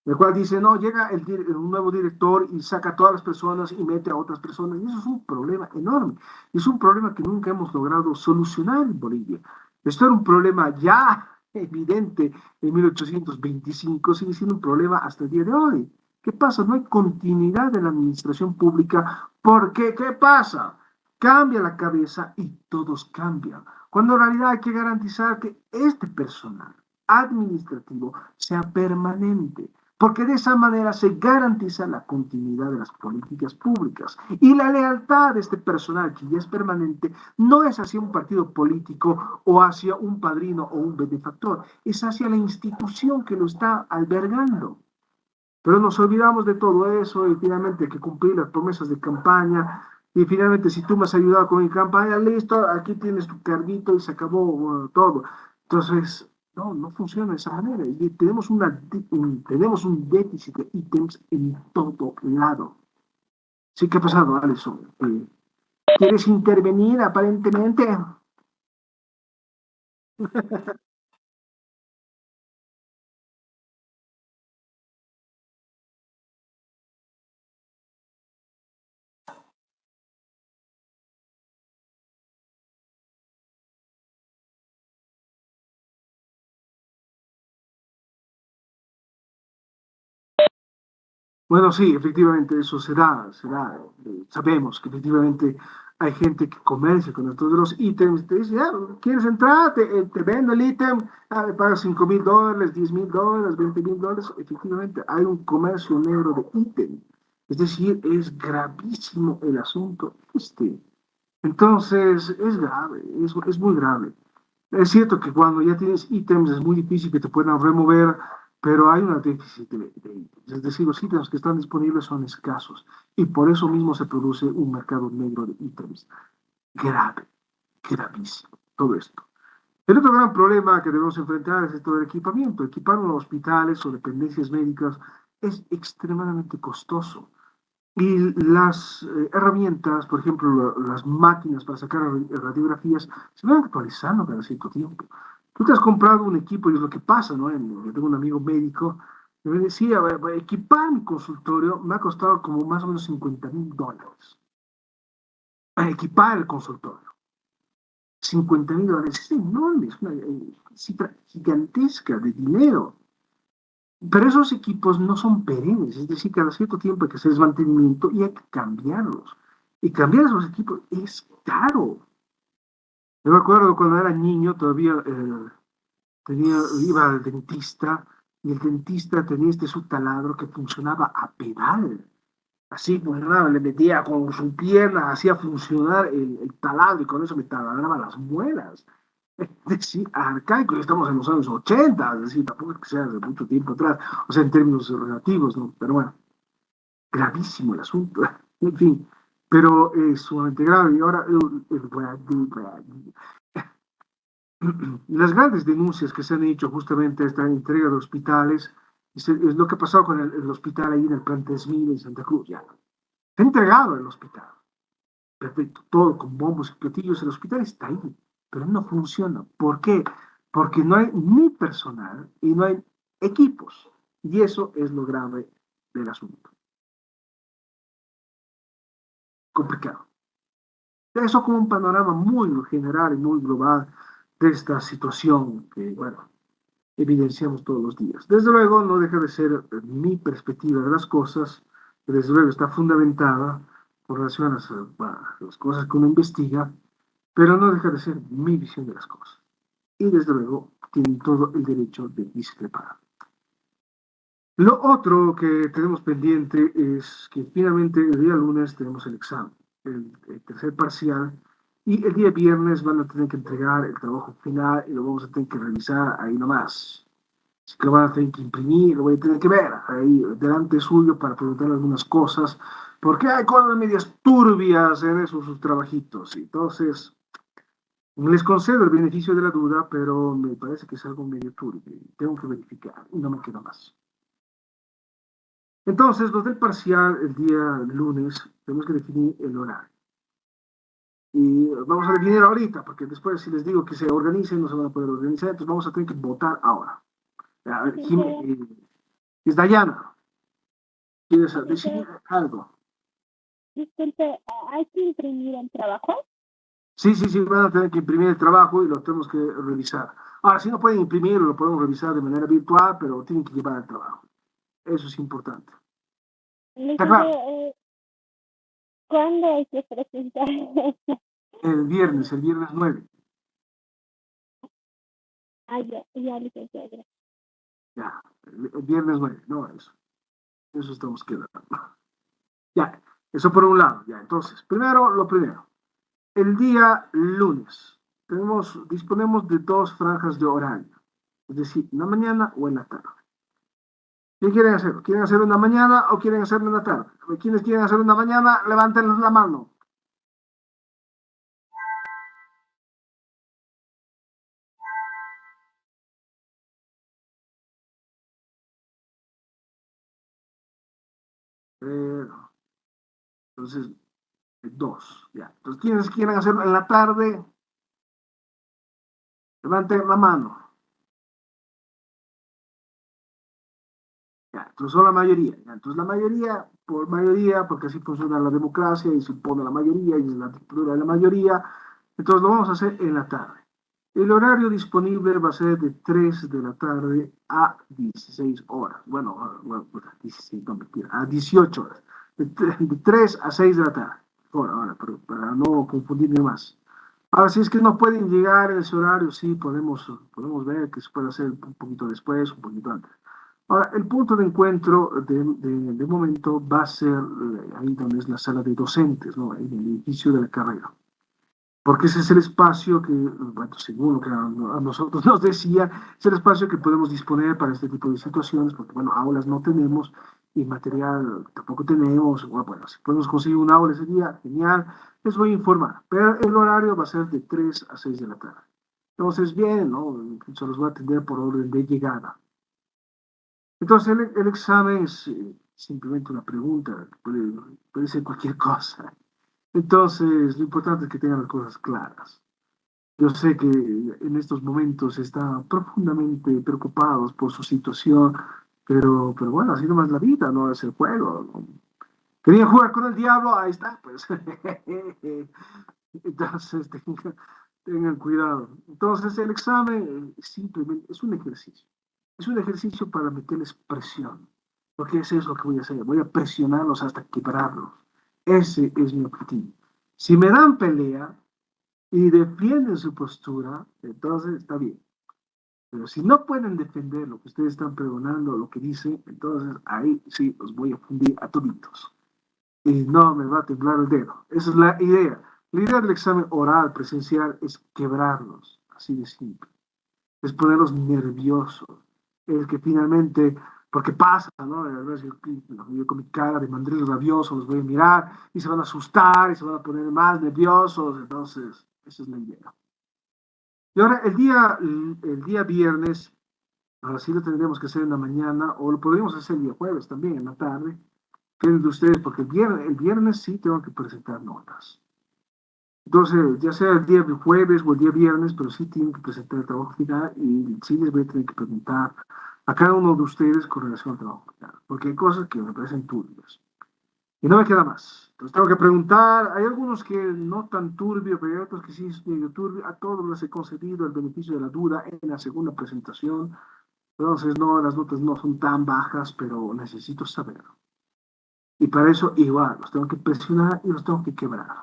el cual dice, no, llega un nuevo director y saca a todas las personas y mete a otras personas, y eso es un problema enorme. Es un problema que nunca hemos logrado solucionar en Bolivia. Esto era un problema ya evidente en 1825, sigue siendo un problema hasta el día de hoy. ¿Qué pasa? No hay continuidad de la administración pública porque, ¿qué pasa? Cambia la cabeza y todos cambian. Cuando en realidad hay que garantizar que este personal administrativo sea permanente, porque de esa manera se garantiza la continuidad de las políticas públicas. Y la lealtad de este personal, que ya es permanente, no es hacia un partido político o hacia un padrino o un benefactor, es hacia la institución que lo está albergando. Pero nos olvidamos de todo eso y finalmente hay que cumplir las promesas de campaña. Y finalmente, si tú me has ayudado con mi campaña, listo, aquí tienes tu carguito y se acabó todo. Entonces, no funciona de esa manera. Y tenemos un déficit de ítems en todo lado. Sí, ¿qué ha pasado, Alison? ¿Quieres intervenir aparentemente? Bueno, sí, efectivamente eso será. Sabemos que efectivamente hay gente que comercia con estos de los ítems, te dice, ah, ¿quieres entrar? Te vendo el ítem, me pagas $5,000, $10,000, $20,000. Efectivamente, hay un comercio negro de ítem. Es decir, es gravísimo el asunto este. Entonces, es grave, es muy grave. Es cierto que cuando ya tienes ítems es muy difícil que te puedan remover, pero hay un déficit de ítems. Es decir, los ítems que están disponibles son escasos y por eso mismo se produce un mercado negro de ítems. Grave, gravísimo, todo esto. El otro gran problema que debemos enfrentar es esto del equipamiento. Equipar unos hospitales o dependencias médicas es extremadamente costoso. Y las herramientas, por ejemplo, las máquinas para sacar radiografías, se van actualizando cada cierto tiempo. Tú te has comprado un equipo y es lo que pasa, ¿no? Yo tengo un amigo médico que me decía, equipar mi consultorio me ha costado como más o menos $50,000. Equipar el consultorio, $50,000. Es enorme, es una cifra gigantesca de dinero. Pero esos equipos no son perennes, es decir, cada cierto tiempo hay que hacer mantenimiento y hay que cambiarlos. Y cambiar esos equipos es caro. Yo me acuerdo cuando era niño, todavía iba al dentista y el dentista tenía este su taladro que funcionaba a pedal. Así funcionaba, le metía con su pierna, hacía funcionar el taladro y con eso me taladraba las muelas. Es decir, arcaico, y estamos en los años 80, es decir, tampoco es que sea de mucho tiempo atrás, o sea, en términos relativos, ¿no? Pero bueno, gravísimo el asunto, en fin, pero es sumamente grave. Y ahora, las grandes denuncias que se han hecho justamente a esta entrega de hospitales es lo que ha pasado con el hospital ahí en el Plan 3000 en Santa Cruz, ya. Se ha entregado el hospital, perfecto, todo con bombos y platillos, el hospital está ahí, pero no funciona. ¿Por qué? Porque no hay ni personal y no hay equipos. Y eso es lo grave del asunto. Complicado. Eso como un panorama muy general y muy global de esta situación que, bueno, evidenciamos todos los días. Desde luego, no deja de ser mi perspectiva de las cosas, que desde luego está fundamentada por relación a las cosas que uno investiga, pero no deja de ser mi visión de las cosas. Y desde luego, tienen todo el derecho de discrepar. Lo otro que tenemos pendiente es que finalmente el día lunes tenemos el examen, el tercer parcial, y el día viernes van a tener que entregar el trabajo final y lo vamos a tener que revisar ahí nomás. Así que lo van a tener que imprimir, lo voy a tener que ver ahí delante suyo para preguntarle algunas cosas, porque hay cosas medias turbias en esos sus trabajitos. Entonces, les concedo el beneficio de la duda, pero me parece que es algo medio turbio. Tengo que verificar y no me queda más. Entonces, los del parcial, el día lunes, tenemos que definir el horario. Y vamos a definir ahorita, porque después si les digo que se organicen, no se van a poder organizar, entonces vamos a tener que votar ahora. A ver, es Dayana, ¿quieres decir algo? Disculpe, ¿hay que imprimir el trabajo? Sí, sí, sí, van a tener que imprimir el trabajo y lo tenemos que revisar. Ahora, si no pueden imprimir, lo podemos revisar de manera virtual, pero tienen que llevar el trabajo. Eso es importante. ¿Está Licenciado, claro? ¿cuándo hay que presentar? El viernes 9. Ya, licenciado. Ya, el viernes 9, no, eso estamos quedando. Ya, eso por un lado, ya. Entonces, primero, lo primero. El día lunes disponemos de dos franjas de horario, es decir, en la mañana o en la tarde. ¿Qué quieren hacer? ¿Quieren hacer una mañana o quieren hacerlo en la tarde? ¿Quiénes quieren hacer una mañana? Levanten la mano. Eh, entonces, dos, ya. Entonces, ¿quiénes quieren hacerlo en la tarde? Levanten la mano. Ya, entonces son la mayoría. Ya. Entonces la mayoría, por mayoría, porque así funciona la democracia y se impone la mayoría y es la dictadura de la mayoría, entonces lo vamos a hacer en la tarde. El horario disponible va a ser de 3 de la tarde a 16 horas. Bueno, 16, no, mentira, a 18 horas. De 3 a 6 de la tarde. Ahora, para no confundirme más. Ahora, si es que no pueden llegar en ese horario, sí, podemos ver que se puede hacer un poquito después, un poquito antes. Ahora, el punto de encuentro de momento va a ser ahí donde es la sala de docentes, ¿no? En el edificio de la carrera. Porque ese es el espacio que, bueno, según lo que a nosotros nos decía, es el espacio que podemos disponer para este tipo de situaciones, porque, bueno, aulas no tenemos y material tampoco tenemos. Bueno, si podemos conseguir un aula ese día, genial, les voy a informar. Pero el horario va a ser de 3 a 6 de la tarde. Entonces, bien, ¿no? Se los voy a atender por orden de llegada. Entonces, el examen es simplemente una pregunta, puede ser cualquier cosa. Entonces, lo importante es que tengan las cosas claras. Yo sé que en estos momentos están profundamente preocupados por su situación, pero bueno, así nomás la vida, no es el juego, ¿no? Querían jugar con el diablo, ahí está, pues. Entonces, tengan cuidado. Entonces, el examen simplemente es un ejercicio. Es un ejercicio para meterles presión, porque ese es lo que voy a hacer. Voy a presionarlos hasta quebrarlos. Ese es mi objetivo. Si me dan pelea y defienden su postura, entonces está bien. Pero si no pueden defender lo que ustedes están pregonando, lo que dicen, entonces ahí sí los voy a fundir a toditos. Y no me va a temblar el dedo. Esa es la idea. La idea del examen oral presencial es quebrarlos, así de simple. Es ponerlos nerviosos. Es que finalmente, porque pasa, ¿no? Yo con mi cara de mandril rabioso los voy a mirar y se van a asustar y se van a poner más nerviosos. Entonces, esa es la idea. Y ahora, el día viernes, ahora sí lo tendríamos que hacer en la mañana, o lo podríamos hacer el día jueves también, en la tarde. ¿Quién de ustedes? Porque el viernes sí tengo que presentar notas. Entonces, ya sea el día jueves o el día viernes, pero sí tienen que presentar el trabajo final y sí les voy a tener que preguntar a cada uno de ustedes con relación al trabajo final, porque hay cosas que me parecen turbias. Y no me queda más. Entonces tengo que preguntar, hay algunos que no tan turbio, pero hay otros que sí es medio turbio. A todos les he concedido el beneficio de la duda en la segunda presentación. Entonces, no, las notas no son tan bajas, pero necesito saber. Y para eso igual, los tengo que presionar y los tengo que quebrar.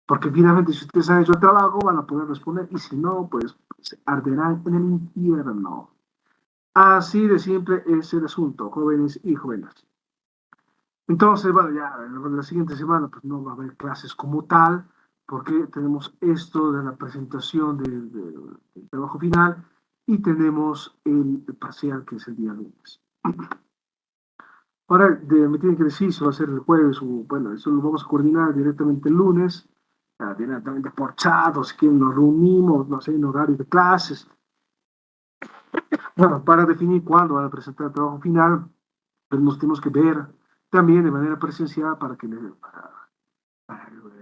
Porque finalmente, si ustedes han hecho el trabajo, van a poder responder. Y si no, pues se arderán en el infierno. Así de simple es el asunto, jóvenes y jóvenes. Entonces, bueno, ya en la siguiente semana pues no va a haber clases como tal, porque tenemos esto de la presentación del trabajo final y tenemos el parcial que es el día lunes. Ahora me tienen que decir si va a ser el jueves o, bueno, eso lo vamos a coordinar directamente el lunes, directamente por chat, o si quieren nos reunimos, no sé, en horario de clases, bueno, para definir cuándo van a presentar el trabajo final, pues nos tenemos que ver también de manera presencial para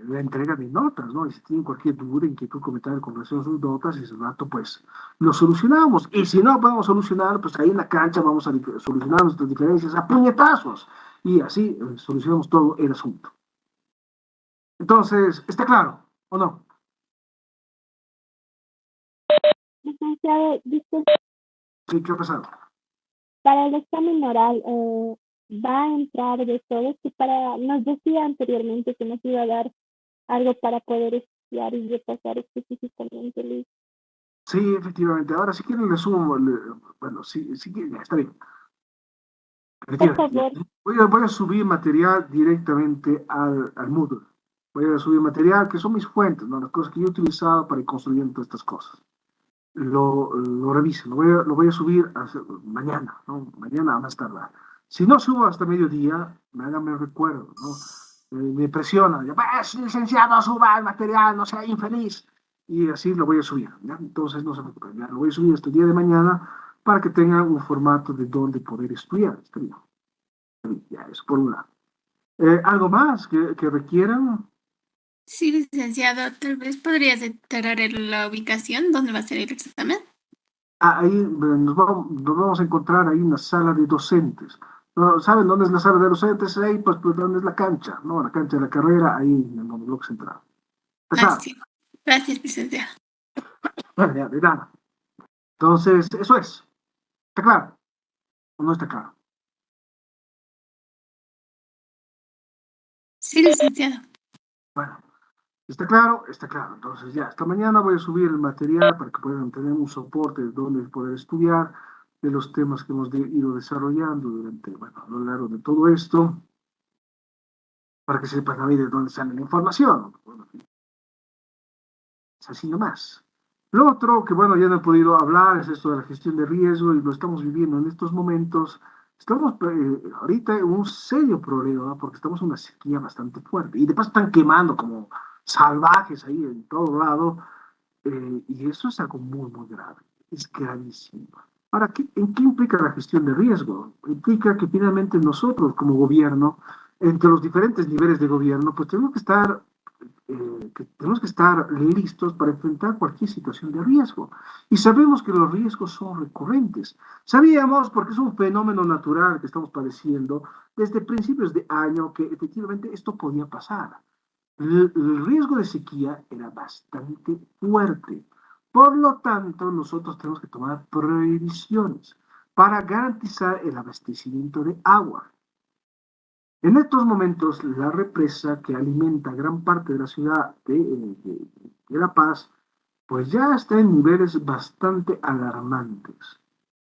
la entrega de notas, ¿no? Y si tienen cualquier duda, inquietud, comentario con relación a sus notas, ese rato, pues lo solucionamos. Y si no podemos solucionar, pues ahí en la cancha vamos a solucionar nuestras diferencias a puñetazos. Y así solucionamos todo el asunto. Entonces, ¿está claro o no? Licenciado, disculpe, Sí, ¿qué ha pasado? para el examen oral, va a entrar de todo, que nos decía anteriormente que nos iba a dar algo para poder estudiar y repasar específicamente, Luis. Sí, efectivamente. Ahora, si quieren, le sumo. Bueno, sí, ya, está bien. Por Efectivamente, ya. favor, Voy a subir material directamente al Moodle. Voy a subir material que son mis fuentes, ¿no? Las cosas que yo he utilizado para ir construyendo todas estas cosas. Lo reviso, lo voy a subir mañana, ¿no? Mañana a más tardar. Si no subo hasta mediodía, háganme el recuerdo, ¿no? Me presiona, ya, pues, licenciado, suba el material, no sea infeliz. Y así lo voy a subir, ¿ya? Entonces, no se preocupen, ya lo voy a subir hasta el día de mañana para que tengan un formato de donde poder estudiar. Está bien, ya, eso por un lado. ¿Algo más que requieran? Sí, licenciado, tal vez podrías detallar la ubicación donde va a ser el examen. Ahí nos vamos a encontrar ahí en la sala de docentes. ¿No? ¿Saben dónde es la sala de docentes? Ahí, pues, ¿dónde es la cancha? ¿No? La cancha de la carrera, ahí en el monobloc central. ¿Está Ah, claro? sí. Gracias, licenciado. Bueno, ya, de nada. Entonces, eso es. ¿Está claro? ¿O no está claro? Sí, licenciado. Bueno, ¿está claro? Está claro. Entonces, ya, esta mañana voy a subir el material para que puedan tener un soporte de donde poder estudiar de los temas que hemos ido desarrollando durante, bueno, a lo largo de todo esto, para que sepan también de dónde sale la información. Bueno, es así nomás. Lo otro que, bueno, ya no he podido hablar es esto de la gestión de riesgo y lo estamos viviendo en estos momentos. Estamos ahorita en un serio problema porque estamos en una sequía bastante fuerte y de paso están quemando como salvajes ahí en todo lado y eso es algo muy, muy grave. Es gravísimo. Ahora, ¿en qué implica la gestión de riesgo? Implica que finalmente nosotros como gobierno, entre los diferentes niveles de gobierno, pues tenemos que estar listos para enfrentar cualquier situación de riesgo. Y sabemos que los riesgos son recurrentes. Sabíamos, porque es un fenómeno natural que estamos padeciendo desde principios de año, que efectivamente esto podía pasar. El riesgo de sequía era bastante fuerte. Por lo tanto, nosotros tenemos que tomar previsiones para garantizar el abastecimiento de agua. En estos momentos, la represa que alimenta gran parte de la ciudad de La Paz pues ya está en niveles bastante alarmantes,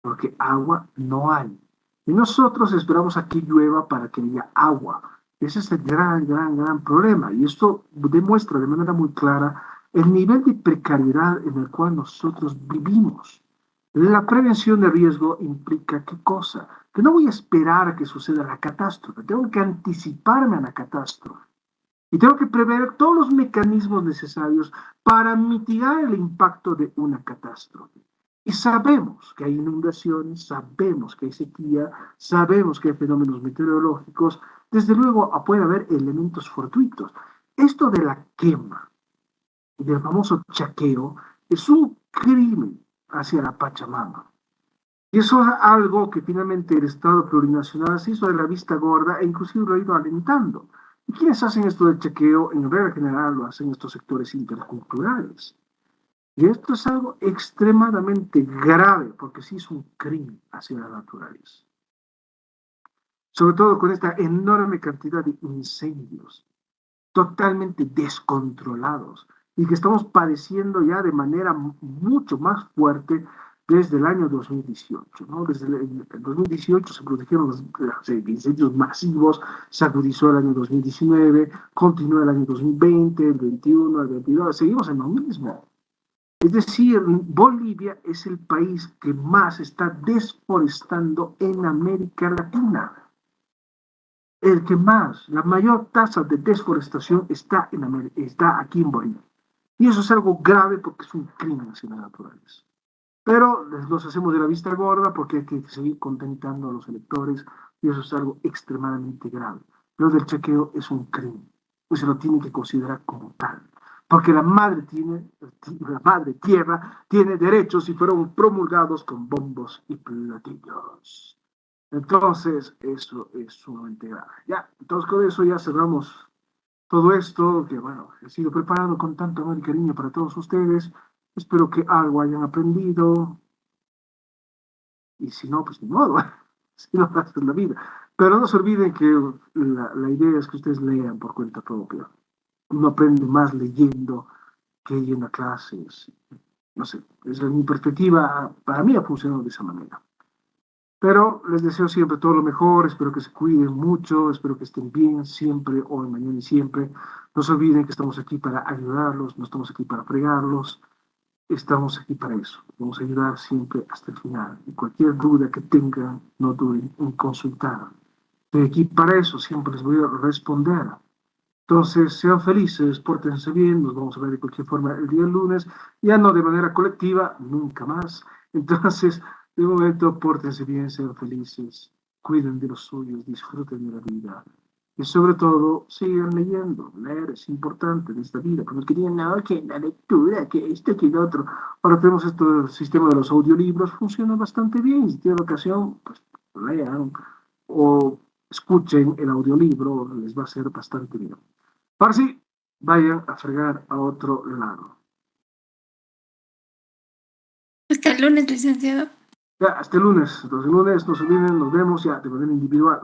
porque agua no hay. Y nosotros esperamos a que llueva para que haya agua. Ese es el gran problema. Y esto demuestra de manera muy clara el nivel de precariedad en el cual nosotros vivimos. La prevención de riesgo implica qué cosa? Que no voy a esperar a que suceda la catástrofe, tengo que anticiparme a la catástrofe. Y tengo que prever todos los mecanismos necesarios para mitigar el impacto de una catástrofe. Y sabemos que hay inundaciones, sabemos que hay sequía, sabemos que hay fenómenos meteorológicos, desde luego puede haber elementos fortuitos. Esto de la quema y del famoso chaqueo es un crimen hacia la Pachamama. Y eso es algo que finalmente el Estado plurinacional se hizo de la vista gorda e inclusive lo ha ido alentando. ¿Y quiénes hacen esto del chequeo? En regla general lo hacen estos sectores interculturales. Y esto es algo extremadamente grave porque sí es un crimen hacia la naturaleza. Sobre todo con esta enorme cantidad de incendios totalmente descontrolados y que estamos padeciendo ya de manera mucho más fuerte desde el año 2018, ¿no? Desde el 2018 se produjeron los incendios masivos, se agudizó el año 2019, continuó el año 2020, el 21, el 22, seguimos en lo mismo. Es decir, Bolivia es el país que más está desforestando en América Latina. El que más, la mayor tasa de desforestación está aquí en Bolivia. Y eso es algo grave porque es un crimen hacia la naturaleza. Pero nos hacemos de la vista gorda porque hay que seguir contentando a los electores y eso es algo extremadamente grave. Lo del chequeo es un crimen, pues se lo tiene que considerar como tal. Porque la madre tierra tiene derechos y fueron promulgados con bombos y platillos. Entonces, eso es sumamente grave. Ya, entonces con eso ya cerramos todo esto, que bueno, he sido preparado con tanto amor y cariño para todos ustedes. Espero que algo hayan aprendido. Y si no, pues ni modo, si no, esa es la vida. Pero no se olviden que la idea es que ustedes lean por cuenta propia. Uno aprende más leyendo que yendo a clases. No sé, esa es mi perspectiva. Para mí ha funcionado de esa manera. Pero les deseo siempre todo lo mejor, espero que se cuiden mucho, espero que estén bien siempre, hoy, mañana y siempre. No se olviden que estamos aquí para ayudarlos, no estamos aquí para fregarlos, estamos aquí para eso. Vamos a ayudar siempre hasta el final. Y cualquier duda que tengan, no duden en consultar. Estoy aquí para eso, siempre les voy a responder. Entonces, sean felices, pórtense bien, nos vamos a ver de cualquier forma el día lunes, ya no de manera colectiva, nunca más. Entonces, de momento, pórtense bien, sean felices, cuiden de los suyos, disfruten de la vida. Y sobre todo, sigan leyendo. Leer es importante en esta vida, porque no querían nada que la lectura, que esto, que lo otro. Ahora tenemos este sistema de los audiolibros, funciona bastante bien. Si tienen ocasión, pues lean o escuchen el audiolibro, les va a ser bastante bien. Ahora sí, vayan a fregar a otro lado. Hasta el lunes, licenciado. Ya, hasta el lunes. Entonces, el lunes no se olviden, nos vemos ya de manera individual.